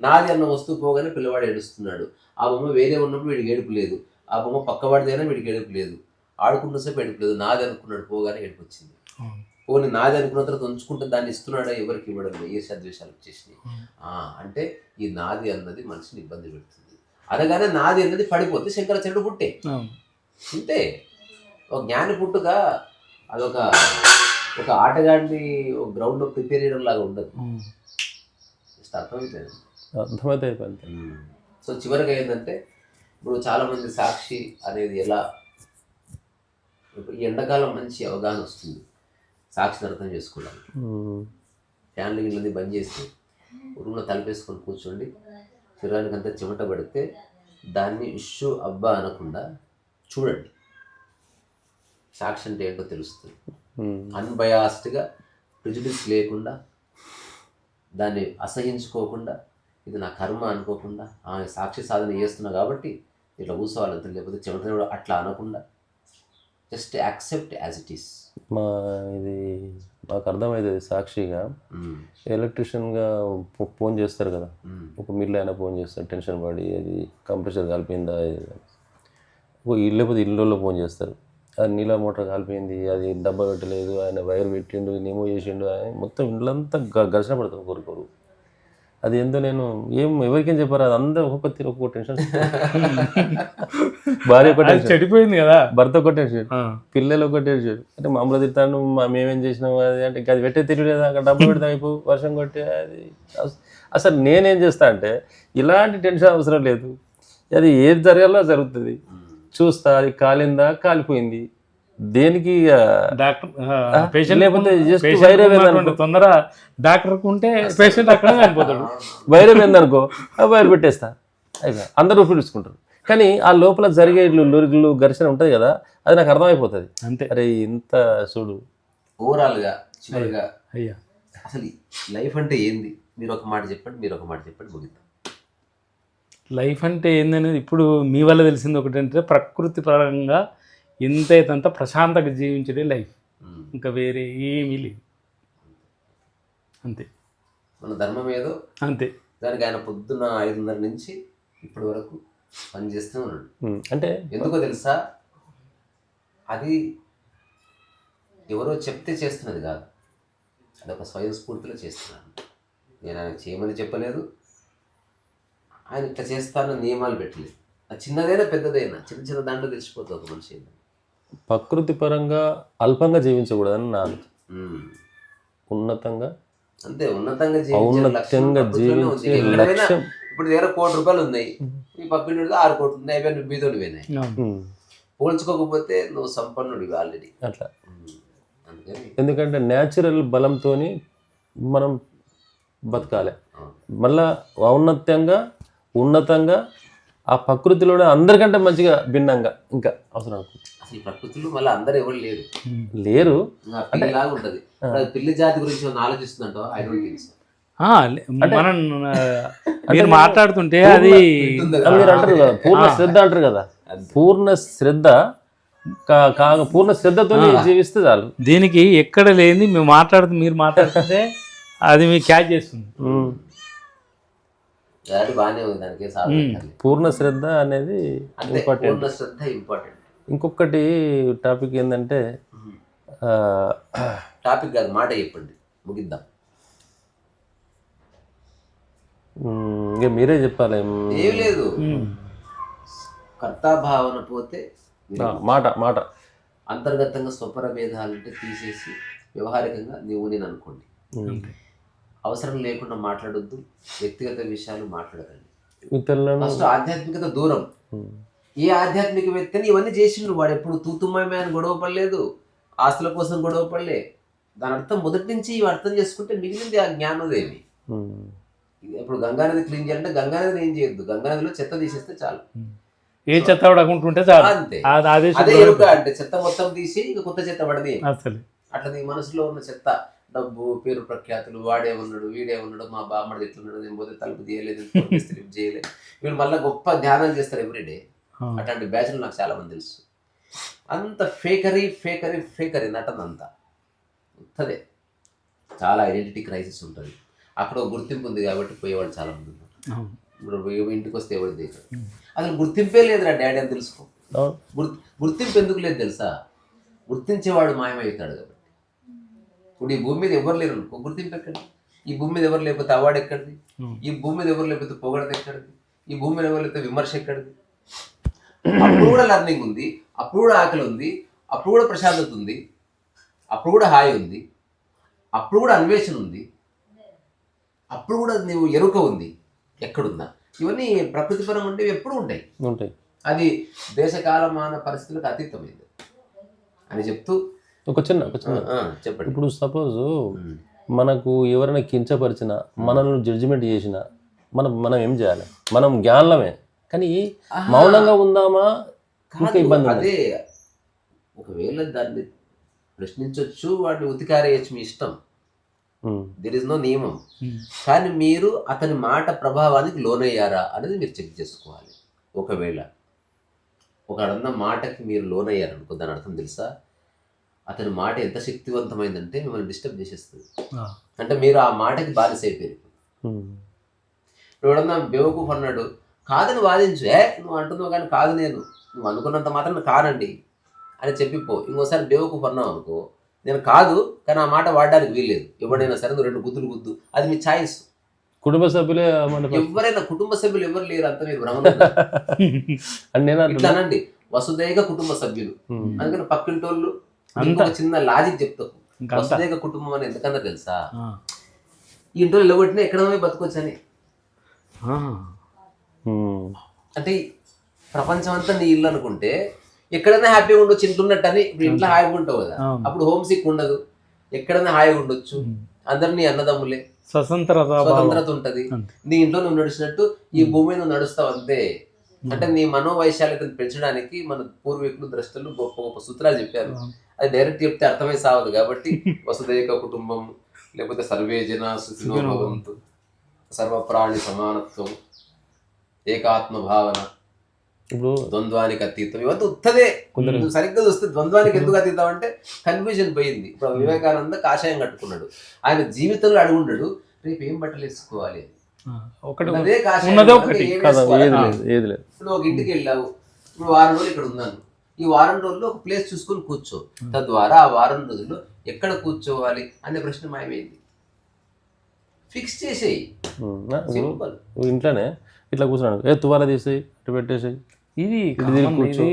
Speaker 1: నాది అన్న వస్తువు పోగానే పిల్లవాడు ఏడుస్తున్నాడు, ఆ బొమ్మ వేరే ఉన్నప్పుడు వీడికి ఏడుపు లేదు, ఆ బొమ్మ పక్కవాడిదైనా వీడికి ఏడుపు లేదు, ఆడుకున్న సేపు ఏడుపు లేదు, నాది అనుకున్నాడు పోగానే ఏడుపు వచ్చింది. పోనీ నాది అనుకున్న తర్వాత ఉంచుకుంటే దాన్ని ఇస్తున్నాడా, ఎవరికి ఇవ్వడం లేదు, ఈర్ష్యాద్వేషాలు వచ్చేసినాయి. అంటే ఈ నాది అన్నది మనిషిని ఇబ్బంది పెడుతుంది. అనగానే నాది అన్నది పడిపోతే శంకరాచార్యుడు పుట్టే అంతే. ఒక జ్ఞాని పుట్టుక అదొక ఒక ఆటగాడిని ఒక గ్రౌండ్లో ప్రిపేర్ చేయడం లాగా ఉండదు. జస్ట్ అర్థమైతే అయిపోయింది. సో చివరిగా ఏంటంటే ఇప్పుడు చాలామంది సాక్షి అనేది ఎలా, ఇప్పుడు ఈ ఎండాకాలం మంచి అవగాహన వస్తుంది సాక్షిని అర్థం చేసుకోవడానికి. ఫ్యాన్లు గిన్నెలన్నీ బంద్ చేసి రూమ్లో తలపేసుకొని కూర్చోండి, శరీరానికి అంతా చెమట పడితే దాన్ని ఇష్యూ అబ్బా అనకుండా చూడండి. సాక్షి అంటే ఏంటో తెలుస్తుంది. అన్బయాస్డ్గా ప్రిజుడిస్ లేకుండా, దాన్ని అసహించుకోకుండా, ఇది నా కర్మ అనుకోకుండా, సాక్షి సాధన చేస్తున్నా కాబట్టి ఇట్లా కూర్చోవాలంటే, లేకపోతే చెమట కూడా అట్లా అనకుండా just accept as it is.
Speaker 4: ఇది నాకు అర్థమవుతుంది. సాక్షిగా ఎలక్ట్రీషియన్గా ఫోన్ చేస్తారు కదా, ఒక మిల్లు అయినా ఫోన్ చేస్తారు, టెన్షన్ పడి అది కంప్రెషర్ కాలిపోయిందా, లేకపోతే ఇళ్ళల్లో ఫోన్ చేస్తారు, అది నీళ్ళ మోటార్ కాలిపోయింది, అది డబ్బా పెట్టలేదు, ఆయన వైర్ పెట్టిండు, నేమో చేసిండు, మొత్తం ఇళ్ళంతా ఘర్షణ పడుతుంది ఒకరికొరు. అది ఎంతో నేను ఎవరికేం చెప్పారు, అది అందరూ ఒక్కొక్క టెన్షన్. భార్య ఒక టెన్షన్,
Speaker 2: చెడిపోయింది కదా,
Speaker 4: భర్త ఒక టెన్షన్, పిల్లలు ఒక టెన్షన్. అంటే మామూలు తిట్టాను, మేమేం చేసినాం అది అంటే అది పెట్టే తిరిగేదా, అక్కడ డబ్బు పెడతాం, అయిపో వర్షం కొట్టే అది. అసలు నేనేం చేస్తా అంటే ఇలాంటి టెన్షన్ అవసరం లేదు, అది ఏది జరగాలో జరుగుతుంది. చూస్తా, అది కాలిందా కాలిపోయింది, దేనికి
Speaker 2: తొందర డాక్టర్ ఉంటే పేషెంట్ అక్కడ చనిపోతాడు.
Speaker 4: వైరం ఏందనుకో వైర్ పెట్టేస్తా, అయిపోయి అందరూ పిలుచుకుంటారు. కానీ ఆ లోపల జరిగే లొరుగులు ఘర్షణ ఉంటుంది కదా, అది నాకు అర్థమైపోతుంది.
Speaker 2: అంతే.
Speaker 4: అరే ఇంత చూడు
Speaker 1: ఓవరాల్గా చివరిగా అయ్యా అసలు లైఫ్ అంటే ఏంది, మీరు ఒక మాట చెప్పండి, మీరు ఒక మాట చెప్పండి, ముగిద్దాం.
Speaker 2: లైఫ్ అంటే ఏందనేది ఇప్పుడు మీ వల్ల తెలిసింది ఒకటంటే, ప్రకృతి పరంగా ఎంతైతంత ప్రశాంతంగా జీవించడే లైఫ్, ఇంకా వేరే ఏమీ లేదు. అంతే.
Speaker 1: మన ధర్మం ఏదో
Speaker 2: అంతే,
Speaker 1: దానికి ఆయన పొద్దున్న 5:30 నుంచి ఇప్పటి వరకు పనిచేస్తూ ఉన్నాడు.
Speaker 4: అంటే
Speaker 1: ఎందుకో తెలుసా, అది ఎవరో చెప్తే చేస్తున్నది కాదు, అది ఒక స్వయం స్ఫూర్తిలో చేస్తున్నాను. నేను ఆయన చేయమని చెప్పలేదు, ఆయన ఇట్లా చేస్తానని నియమాలు పెట్టలేదు. అది చిన్నదైనా పెద్దదైనా చిన్న చిన్న దాంట్లో తెలిసిపోతుంది ఒక మనిషి.
Speaker 4: ప్రకృతి పరంగా అల్పంగా జీవించకూడదని నా ఉన్నతంగా
Speaker 1: అంతే, ఉన్నతంగా
Speaker 4: ఔన్నత్యంగా జీవించే లక్ష్యం.
Speaker 1: ఇప్పుడు దగ్గర ₹1,00,00,000 ఉన్నాయి, ఈ పక్కన 6 కోట్లు ఉన్నాయి, అయిపోయి బీదోడు పోయినాయి. పోల్చుకోకపోతే నువ్వు సంపన్నుడివి ఆల్రెడీ
Speaker 4: అట్లా.
Speaker 1: అందుకని
Speaker 4: ఎందుకంటే న్యాచురల్ బలంతో మనం బతకాలి. మళ్ళా ఔన్నత్యంగా ఉన్నతంగా ఆ ప్రకృతిలోనే అందరికంటే మంచిగా భిన్నంగా ఇంకా అవసరం అనుకుంటుంది.
Speaker 1: అసలు ప్రకృతిలో మళ్ళీ అందరు ఎవరు
Speaker 4: లేరు.
Speaker 1: పిల్లిలాగా ఉంటది. పిల్లి జాతి గురించి ఆలోచిస్తుందంటో ఐ డోంట్ థింక్ సో.
Speaker 2: మనం మీరు మాట్లాడుతుంటే అది
Speaker 4: మీరు అంటారు కదా పూర్ణ శ్రద్ధ అంటారు కదా, పూర్ణ శ్రద్ధ పూర్ణ శ్రద్ధతో జీవిస్తే చాలు.
Speaker 2: దీనికి ఎక్కడ లేని మేము మీరు మాట్లాడుతుంటే అది మీకు క్యాచ్ చేస్తుంది.
Speaker 1: బాగానే ఉంది, దానికి
Speaker 4: పూర్ణ శ్రద్ధ అనేది
Speaker 1: ఇంపార్టెంట్.
Speaker 4: ఇంకొకటి టాపిక్ ఏంటంటే,
Speaker 1: టాపిక్ కాదు మాట చెప్పండి ముగిద్దాం.
Speaker 4: ఇంకా మీరే చెప్పాలి.
Speaker 1: ఏం లేదు, కర్తాభావన పోతే
Speaker 4: మాట
Speaker 1: అంతర్గతంగా స్వపర భేదాలంటే తీసేసి వ్యవహారికంగా నీవు నేను అనుకోండి. అవసరం లేకుండా మాట్లాడొద్దు, వ్యక్తిగత విషయాలు మాట్లాడకండి. ఫస్ట్ ఆధ్యాత్మికత దూరం. ఏ ఆధ్యాత్మికవేత్తని ఇవన్నీ చేసిండు వాడు, ఎప్పుడు తూతుమ్మమే అని గొడవ పడలేదు, ఆస్తుల కోసం గొడవ పడలే. దాని అర్థం మొదటి నుంచి ఇవి అర్థం చేసుకుంటే మిగిలింది ఆ జ్ఞానోదేవి. ఇప్పుడు గంగానది క్లీన్ చేయాలంటే గంగానదిని ఏం చేయొద్దు, గంగానదిలో చెత్త తీసేస్తే చాలు.
Speaker 2: ఏ చెత్త పడకుంటుంటే చాలు,
Speaker 1: అంతే. అదే ఎరుక అంటే చెత్త మొత్తం తీసి ఇంకా కొత్త చెత్త పడది. అట్లా నీ మనసులో ఉన్న చెత్త, డబ్బు, పేరు ప్రఖ్యాతులు, వాడే ఉన్నాడు, వీడే ఉన్నాడు, మా బామ్మడి ఎట్లున్నాడు, నేను పోతే తలుపు తీయలేదు, లిఫ్ట్ చేయలేదు, వీళ్ళు మళ్ళీ గొప్ప ధ్యానాలు చేస్తారు ఎవ్రీడే. అట్లాంటి బ్యాచ్లు నాకు చాలా మంది తెలుసు. అంత ఫేకరీ నటనంతా ఉత్తదే. చాలా ఐడెంటిటీ క్రైసిస్ ఉంటుంది. అక్కడ గుర్తింపు ఉంది కాబట్టి పోయేవాళ్ళు చాలా మంది ఉన్నారు. ఇప్పుడు ఇంటికి వస్తే ఎవరు దిగారు, అసలు గుర్తింపే లేదురా డాడీ అని తెలుసుకో. గుర్తింపు ఎందుకు లేదు తెలుసా, గుర్తించేవాడు మాయమవుతాడు కాబట్టి. ఇప్పుడు ఈ భూమి మీద ఎవరు లేరు అనుకో, గుర్తింపు ఎక్కడిది? ఈ భూమి మీద ఎవరు లేకపోతే అవార్డు ఎక్కడిది? ఈ భూమి మీద ఎవరు లేకపోతే పొగడత ఎక్కడిది? ఈ భూమి మీద ఎవరు లేకపోతే విమర్శ ఎక్కడిది? అప్పుడు కూడా లెర్నింగ్ ఉంది, అప్పుడు కూడా ఆకలి ఉంది, అప్పుడు కూడా ప్రశాంతత ఉంది, అప్పుడు కూడా హాయి ఉంది, అప్పుడు కూడా అన్వేషణ ఉంది, అప్పుడు కూడా నువ్వు ఎరుక ఉంది ఎక్కడుందా. ఇవన్నీ ప్రకృతిపరంగా ఉంటే ఎప్పుడు ఉంటాయి. అది దేశకాలమాన పరిస్థితులకు అతీతమైంది అని చెప్తూ
Speaker 4: ఒక చిన్న
Speaker 1: చెప్పండి.
Speaker 4: ఇప్పుడు సపోజ్ మనకు ఎవరైనా కించపరిచినా, మనల్ని జడ్జిమెంట్ చేసినా మనం ఏం చేయాలి? మనం జ్ఞానమే, కానీ మౌనంగా ఉందామా? ఇంకా ఇబ్బంది.
Speaker 1: అదే ఒకవేళ దాన్ని ప్రశ్నించవచ్చు, వాటిని ఉతికారేయచ్చు, మీ ఇష్టం. దెర్ ఇస్ నో నియమం. కానీ మీరు అతని మాట ప్రభావానికి లోనయ్యారా అనేది మీరు చెక్ చేసుకోవాలి. ఒకవేళ ఒకడన్న మాటకి మీరు లోనయ్యారనుకో, దాని అర్థం తెలుసా, అతని మాట ఎంత శక్తివంతమైందంటే మిమ్మల్ని డిస్టర్బ్ చేసేస్తుంది. అంటే మీరు ఆ మాటకి బానిసైపోయారు. ఎవడన్నా బేవకూఫ్ అన్నాడు, కాదని వాదించు, నువ్వు అంటున్నావు కానీ కాదు, నువ్వు అనుకున్నంత మాత్రం కానండి అని చెప్పిపో. ఇంకోసారి బేవకూఫ్ అన్నావు అనుకో, నేను కాదు కానీ ఆ మాట వాడడానికి వీల్లేదు, ఎవడైనా సరే నువ్వు 2 గుద్దులు గుద్దు, అది మీ ఛాయిస్.
Speaker 4: కుటుంబ సభ్యులే
Speaker 1: ఎవరైనా కుటుంబ సభ్యులు ఎవరు లేరు, అంత మీరు భ్రమణ ఇట్లానండి. వసుదైక కుటుంబ సభ్యులు, అందుకని పక్కింటోళ్ళు. ఇంకొక చిన్న లాజిక్ చెప్తావు, వసుదైక కుటుంబం అని ఎందుకన్నా తెలుసా, ఈ ఇంట్లో నిలబెట్టినా ఎక్కడమే బతకొచ్చు అని. అంటే ప్రపంచం అంతా నీ ఇల్లు అనుకుంటే ఎక్కడైనా హ్యాపీగా ఉండొచ్చు, ఇంట్లో ఉన్నట్టు అని. ఇప్పుడు ఇంట్లో హాయిగా ఉంటావు కదా, అప్పుడు హోమ్ సిక్ ఉండదు, ఎక్కడైనా హాయిగా ఉండొచ్చు, అందరు నీ అన్నదమ్ములే, స్వతంత్రత ఉంటది. నీ ఇంట్లో నువ్వు నడిచినట్టు ఈ భూమి మీద నువ్వు నడుస్తావు అంతే. అంటే నీ మనోవైశాల్యతను పెంచడానికి మన పూర్వీకులు ద్రష్టలు గొప్ప గొప్ప సూత్రాలు చెప్పారు. అది డైరెక్ట్ చెప్తే అర్థమై సావదు కాబట్టి వసుదైక కుటుంబం, లేకపోతే సర్వే జన సుఖినో భవంతు, సర్వప్రాణి సమానత్వం, ఏకాత్మ భావన,
Speaker 4: ఇప్పుడు
Speaker 1: ద్వంద్వానికి అతీతం, ఇవన్నీ ఉత్తదే. నువ్వు సరిగ్గా చూస్తే ద్వంద్వానికి ఎందుకు అతీతం అంటే కన్ఫ్యూజన్ పోయింది. ఇప్పుడు వివేకానంద కాషాయం కట్టుకున్నాడు, ఆయన జీవితంలో అడుగుండడు రేపు ఏం బట్టలు వేసుకోవాలి.
Speaker 2: ఒకటి
Speaker 1: అదే కాషాయం
Speaker 2: ఉన్నదే
Speaker 1: రంగు
Speaker 2: ఒకటి
Speaker 1: ఏం
Speaker 4: కదా,
Speaker 1: వేసుకోవాలి?
Speaker 4: ఏది లేదు.
Speaker 1: ఇప్పుడు ఒక ఇంటికి వెళ్ళావు, ఇప్పుడు వారం రోజులు ఇక్కడ ఉన్నాను, ఈ వారం రోజుల్లో ఒక ప్లేస్ చూసుకొని కూర్చో, తద్వారా ఆ వారం రోజుల్లో ఎక్కడ కూర్చోవాలి అనే ప్రశ్న మాయమైంది. ఫిక్స్ చేసేయి, సింపుల్.
Speaker 4: నువ్వు ఇంట్లోనే ఇట్లా కూర్చున్నాడు, తువాల తీసేయి, ఇటు పెట్టేసేయి,
Speaker 2: ఇది
Speaker 4: కూర్చో,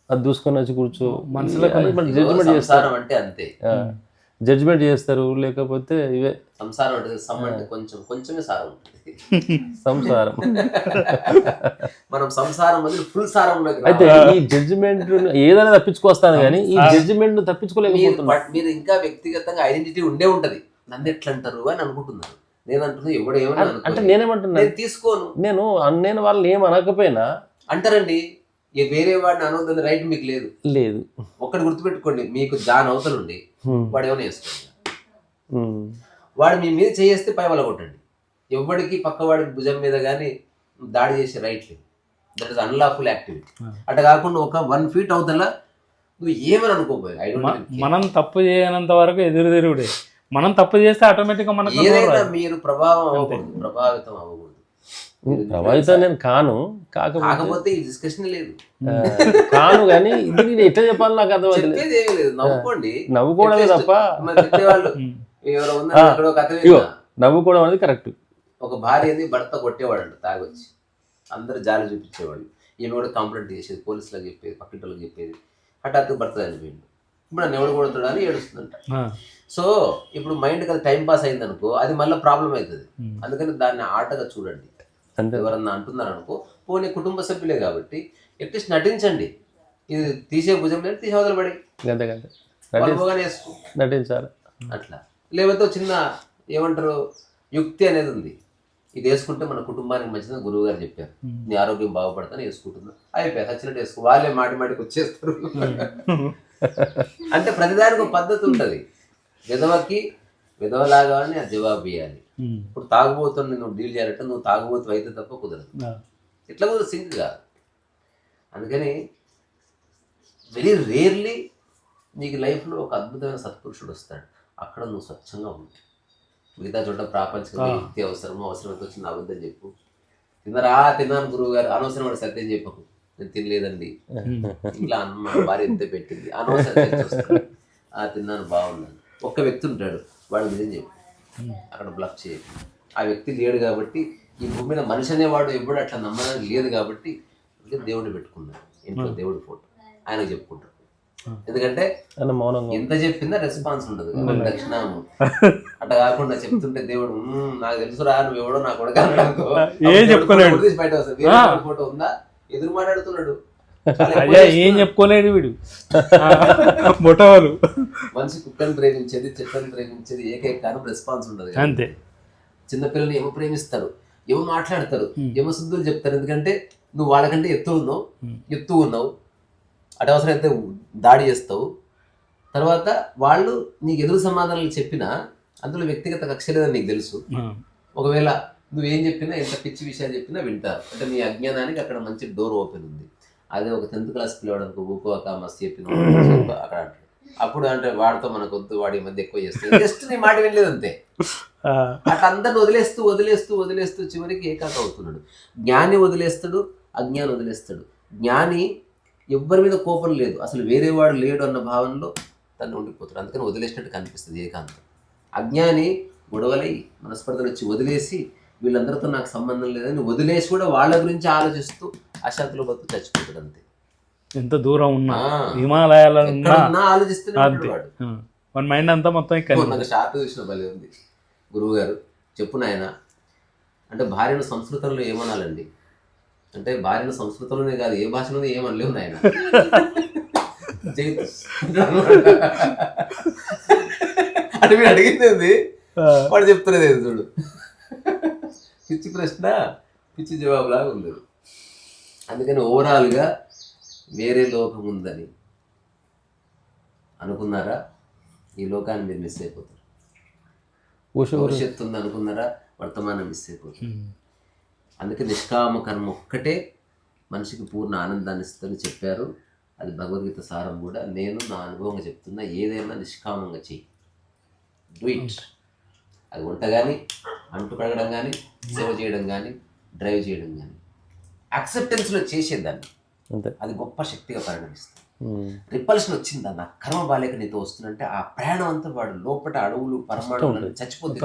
Speaker 4: అది దూసుకొని వచ్చి కూర్చో.
Speaker 2: మనసులకు
Speaker 4: జడ్జిమెంట్ చేస్తారు,
Speaker 1: సంసారం అంటే అంతే.
Speaker 4: జడ్జిమెంట్ చేస్తారు. లేకపోతే ఇవే
Speaker 1: సంసారం అంటే సమ్ అంటే కొంచెమే సారం ఉంటుంది.
Speaker 4: సంసారం.
Speaker 1: మనం సంసారం బదులు ఫుల్ సారంలోకి
Speaker 4: అయితే ఈ జడ్జిమెంట్ ఏదైనా తప్పించుకొస్తాను కానీ ఈ జడ్జిమెంట్ తప్పించుకోలేకపోతున్నాను.
Speaker 1: మీరు ఇంకా వ్యక్తిగతంగా ఐడెంటిటీ ఉండే ఉంటది. నన్ను ఎట్లా అంటారు అని అనుకుంటున్నారు. నేను అంటున్నా ఎవడు ఏమన్నా
Speaker 4: అంటే నేనేమంటున్నా,
Speaker 1: నేను తీసుకోను.
Speaker 4: నేను వాళ్ళని ఏం అనకపోయినా
Speaker 1: అంటారండి, వేరే వాడిని అనవద్దని రైట్ మీకు లేదు.
Speaker 4: లేదు.
Speaker 1: ఒక్కటి గుర్తుపెట్టుకోండి, మీకు జాన్ అవతలు ఉండి వాడు ఏమైనా వేసుకోండి, వాడు మీ మీద చేస్తే పై వాళ్ళ కొట్టండి. ఎవడికి పక్కవాడి భుజం మీద కానీ దాడి చేసే రైట్ లేదు. That is unlawful activity. అట్లా కాకుండా ఒక 1 feet అవతల నువ్వు ఏమని అనుకోపోయి,
Speaker 2: మనం తప్పు చేయనంత వరకు ఎదురు తిరుగుడే. మనం తప్పు చేస్తే ఆటోమేటిక్గా మనకు
Speaker 1: ఏదైనా మీరు ప్రభావితం అవ్వకూడదు.
Speaker 4: ప్రభావితం నేను కాను,
Speaker 1: కాకపోతే ఈ డిస్కషన్ లేదు,
Speaker 4: కాను కానీ ఇది నేను ఎట్లా చెప్పాలి నాకు అర్థమవుతుంది.
Speaker 1: చెప్పేది ఏమీ లేదు, నవ్వుకోండి,
Speaker 4: నవ్వుకోవడమే తప్ప.
Speaker 1: వాళ్ళు ఎవరో ఉన్నారు, ఎక్కడో కథ విన్నా.
Speaker 4: నవ్వుకోవడం అనేది కరెక్ట్.
Speaker 1: ఒక భార్యని భర్త కొట్టేవాడు తాగొచ్చి, అందరు జాలి చూపించేవాడు. ఈమె కూడా కంప్లైంట్ చేసేది, పోలీసులకు చెప్పేది, పక్కింటోళ్ళకి చెప్పేది. హఠాత్తు భర్త చనిపోయింది. ఇప్పుడు నన్ను ఎవడు కొడుతాడు అని ఏడుస్తుందంట. సో ఇప్పుడు మైండ్ కదా టైం పాస్ అయింది అనుకో, అది మళ్ళీ ప్రాబ్లం అవుతుంది. అందుకని దాన్ని ఆటగా చూడండి. ఎవరన్నా అంటున్నారు అనుకో, పోనీ కుటుంబ సభ్యులే కాబట్టి అట్లీస్ట్ నటించండి. ఇది తీసే భుజం లేదు, తీసే వదలు పడి
Speaker 4: నటించాలి
Speaker 1: అట్లా. లేకపోతే చిన్న ఏమంటారు యుక్తి అనేది ఉంది, ఇది వేసుకుంటే మన కుటుంబానికి మంచిదని గురువు గారు చెప్పారు. నీ ఆరోగ్యం బాగుపడతాను వేసుకుంటున్నా, అయిపోయా సచ్చినట్టు వేసుకో. వాళ్ళే మాటి మాటికి వచ్చేస్తారు. అంటే ప్రతిదానికి ఒక పద్ధతి ఉంటుంది. విధవకి విధవలాగానే అది జవాబు ఇవ్వాలి. ఇప్పుడు తాగుబోతుని నువ్వు డీల్ చేయాలంటే నువ్వు తాగుబోతు అయితే తప్ప కుదరదు. ఇట్లా కూడా సింక్ కాదు. అందుకని వెరీ రేర్లీ నీకు లైఫ్లో ఒక అద్భుతమైన సత్పురుషుడు వస్తాడు. అక్కడ నువ్వు స్వచ్ఛంగా ఉంటావు. మిగతా చోట ప్రాపంచికంగా యుక్తి అవసరమైతే వచ్చిన అబద్ధం చెప్పు. తిన్నాను గురువు గారు, అనవసరమైన సత్యం చెప్పకు, నేను తినలేదండి, ఇట్లా అన్న భార్య ఎంత పెట్టింది, అనవసరం తిన్నాను బాగున్నాను. ఒక్క వ్యక్తి ఉంటాడు, వాడు నిజం చెప్పు, అక్కడ బ్లఫ్ చేయకు. ఆ వ్యక్తి లేడు కాబట్టి ఈ భూమి మీద మనిషి అనేవాడు ఎప్పుడు అట్లా నమ్మడానికి లేదు కాబట్టి దేవుడిని పెట్టుకున్నాడు ఇంట్లో, దేవుడి ఫోటో ఆయనకు చెప్పుకుంటాడు. ఎందుకంటే ఎంత చెప్పినా రెస్పాన్స్ ఉండదు, దక్షిణాము అట్లా కాకుండా చెప్తుంటే దేవుడు నాకు తెలుసురా నువ్వు ఎవడో నా కొడుకు బయట వస్తుంది. ఫోటో ఉందా, ఎదురు మాట్లాడుతున్నాడు,
Speaker 2: ఏం చెప్పుకోలేడు వీడు. బొటవాలు
Speaker 1: మనిషి కుక్కని ప్రేమించేది, చెట్లను ప్రేమించేది ఏకైక కారణం రెస్పాన్స్ ఉండదు.
Speaker 2: అంతే.
Speaker 1: చిన్నపిల్లల్ని ఏమో ప్రేమిస్తారు, ఏమో మాట్లాడతారు, ఏమో శుద్ధులు చెప్తారు. ఎందుకంటే నువ్వు వాళ్ళకంటే ఎత్తు ఉన్నావు, అటవసరం అయితే దాడి చేస్తావు. తర్వాత వాళ్ళు నీకు ఎదురు సమాధానాలు చెప్పినా అందులో వ్యక్తిగత కక్ష లేదని నీకు తెలుసు. ఒకవేళ నువ్వేం చెప్పినా ఎంత పిచ్చి విషయాలు చెప్పినా వింటారు. అంటే నీ అజ్ఞానానికి అక్కడ మంచి డోర్ ఓపెన్ ఉంది. అదే ఒక 10th క్లాస్ పిల్లవాడు ఊకోక మస్తు చెప్పిన అక్కడ అంటాడు. అప్పుడు అంటే వాడితో మనకు వద్దు, వాడి మధ్య ఎక్కువ చేస్తాడు, జస్ట్ నీ మాట వినలేదు అంతే. అట్లా అందరిని వదిలేస్తూ చివరికి ఏకాక అవుతున్నాడు. జ్ఞాని వదిలేస్తాడు, అజ్ఞాని వదిలేస్తాడు. జ్ఞాని ఎవ్వరి మీద కోపం లేదు, అసలు వేరే వాడు లేడు అన్న భావనలో తను ఉండిపోతాడు. అందుకని వదిలేసినట్టు కనిపిస్తుంది ఏకాంతం. అజ్ఞాని గొడవలై మనస్పర్ధలు వచ్చి వదిలేసి వీళ్ళందరితో నాకు సంబంధం లేదని వదిలేసి కూడా వాళ్ళ గురించి ఆలోచిస్తూ అశాంతిలో బతుకు చచ్చిపోతాడు. అంతే. ఎంత దూరం ఉన్నా హిమాలయాలలో ఆలోచిస్తున్నాడు వాడు. మన మైండ్ అంతా మొత్తం నాకు షార్ట్ చూసిన భలే ఉంది. గురువు గారు చెప్పు నాయన అంటే భార్యను సంస్కృతంలో ఏమనాలండి అంటే, భార్యను సంస్కృతంలోనే కాదు ఏ భాషలోనే ఏమనలేవు నాయన. అంటే మీరు అడిగింది వాడు చెప్తున్నది చూడు, పిచ్చి ప్రశ్న పిచ్చి జవాబులాగా ఉంది. అందుకని ఓవరాల్గా వేరే లోకం ఉందని అనుకున్నారా, ఈ లోకాన్ని మీరు మిస్ అయిపోతారు. భవిష్యత్తు ఉంది అనుకున్నారా, వర్తమానం మిస్ అయిపోతారు. అందుకే నిష్కామ కర్మ ఒక్కటే మనిషికి పూర్ణ ఆనందాన్ని ఇస్తుందని చెప్పారు. అది భగవద్గీత సారం కూడా. నేను నా అనుభవంగా చెప్తున్నా, ఏదైనా నిష్కామంగా చెయ్యి, డూ ఇట్. అది వంట కానీ, అంటు కడగడం కానీ, సేవ చేయడం కానీ, డ్రైవ్ చేయడం కానీ, యాక్సెప్టెన్స్లో చేసేదాన్ని,
Speaker 4: అంతే.
Speaker 1: అది గొప్ప శక్తిగా పరిణమిస్తుంది. రిపల్షన్ వచ్చిందా, నా కర్మ బాలేక నీతో వస్తుందంటే ఆ ప్రయాణం అంతా వాడు లోపల అడవులు పరమాణువులు చచ్చిపోతే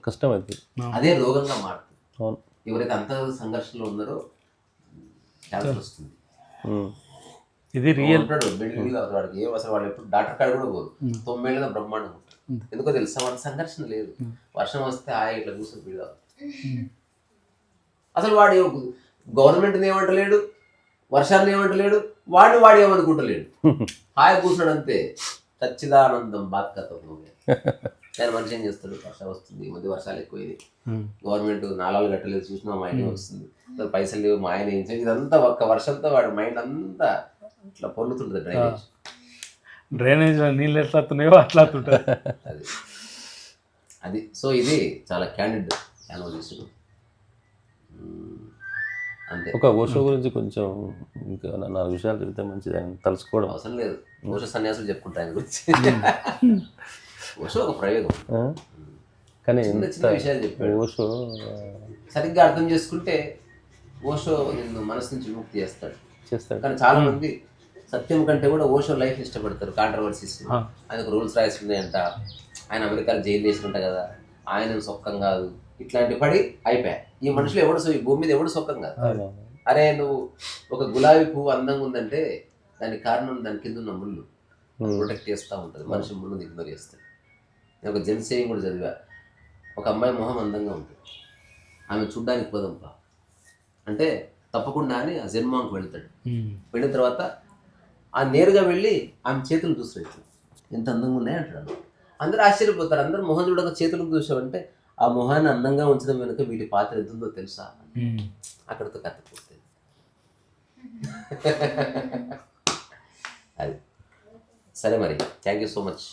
Speaker 4: కష్టం అవుతుంది,
Speaker 1: అదే రోగంగా మారుతుంది.
Speaker 4: అవును.
Speaker 1: ఎవరైతే అంత సంఘర్షణలో ఉన్నారో క్యాన్సర్ వస్తుంది.
Speaker 2: ఇది రియల్.
Speaker 1: బిల్డింగ్ వాడికి ఏం అసలు వాళ్ళు ఎప్పుడు డాక్టర్ కాడ కూడా పోరు, 9 ఏళ్ళ బ్రహ్మాండం ఉంటారు. ఎందుకో తెలుసా, వాడికి సంఘర్షణ లేదు. వర్షం వస్తే ఇట్లా కూర్చొని బిల్డ్ అసలు వాడు గవర్నమెంట్ని ఏమంటలేడు, వర్షాన్ని ఏమంటలేడు, వాడు ఏమనుకుంటలేడు, హాయి కూర్చున్నాడు అంతే. సచ్చిదానందం బాత్కతో నేను మనిషి ఏం చేస్తాడు, వర్షం వస్తుంది, ఈ మధ్య వర్షాలు ఎక్కువైంది, గవర్నమెంట్ నాలాలు కట్టలేదు, చూసినా మా ఆయన వస్తుంది, పైసలు లేవు, మా ఆయన ఏం చేయాలి, ఇదంతా ఒక్క వర్షంతో వాడి మైండ్ అంతా ఇట్లా పొల్లుతుంటుంది.
Speaker 2: డ్రైనేజ్ నీళ్ళు ఎట్లా వస్తున్నాయో అట్లా వస్తుంటుంది.
Speaker 1: అది సో ఇది చాలా క్యాండిడ్ కాన్వర్జేషన్ అంతే.
Speaker 4: ఒక ఓషో గురించి కొంచెం ఇంకా 4 విషయాలు చెప్తే మంచిది, ఆయన తలుసుకోవడం
Speaker 1: అవసరం లేదు. ఓషో సన్యాసులు చెప్పుకుంటా ఆయన గురించి. ఓషో ఒక ప్రయోగం,
Speaker 4: కానీ
Speaker 1: చిన్న విషయాలు చెప్పాడు.
Speaker 4: ఓషో
Speaker 1: సరిగ్గా అర్థం చేసుకుంటే ఓషో నిన్ను మనసు నుంచి విముక్తి చేస్తాడు. కానీ చాలా మంది సత్యం కంటే కూడా ఓషో లైఫ్ ఇష్టపడతారు. కాంట్రవర్సీస్, ఆయనకు రూల్స్ రాసి ఉన్నాయంట, ఆయన అమెరికాలో జైలు వేసుకుంటా కదా, ఆయన సొక్కం కాదు, ఇట్లాంటి పడి అయిపోయా. ఈ మనుషులు ఎవడు ఈ భూమి మీద ఎవడు సొక్కం కాదు. అరే నువ్వు ఒక గులాబీ పువ్వు అందంగా ఉందంటే దానికి కారణం దాని కింద ఉన్న ముళ్ళు ప్రొటెక్ట్ చేస్తూ ఉంటుంది, మనిషి ముళ్ళుని ఇగ్నోర్ చేస్తాడు. నేను ఒక జెన్సేయింగ్ కూడా చదివా, ఒక అమ్మాయి మొహం అందంగా ఉంటుంది, ఆమె చూడ్డానికి పోదంపా అంటే తప్పకుండా అని ఆ జన్మాంకు వెళ్తాడు. వెళ్ళిన తర్వాత ఆ నేరుగా వెళ్ళి ఆమె చేతులు చూస్తాడు, ఎంత అందంగా ఉన్నాయి అంటాడు. అందరూ ఆశ్చర్యపోతారు. అందరూ మొహం చూడక చేతులకు చూసామంటే ఆ మొహాన్ని అందంగా ఉంచడం వెనుక వీటి పాత్ర ఎంత ఉందో తెలుసా, అక్కడితో కథ పూర్తయింది. అది సరే మరి, థ్యాంక్ యూ సో మచ్.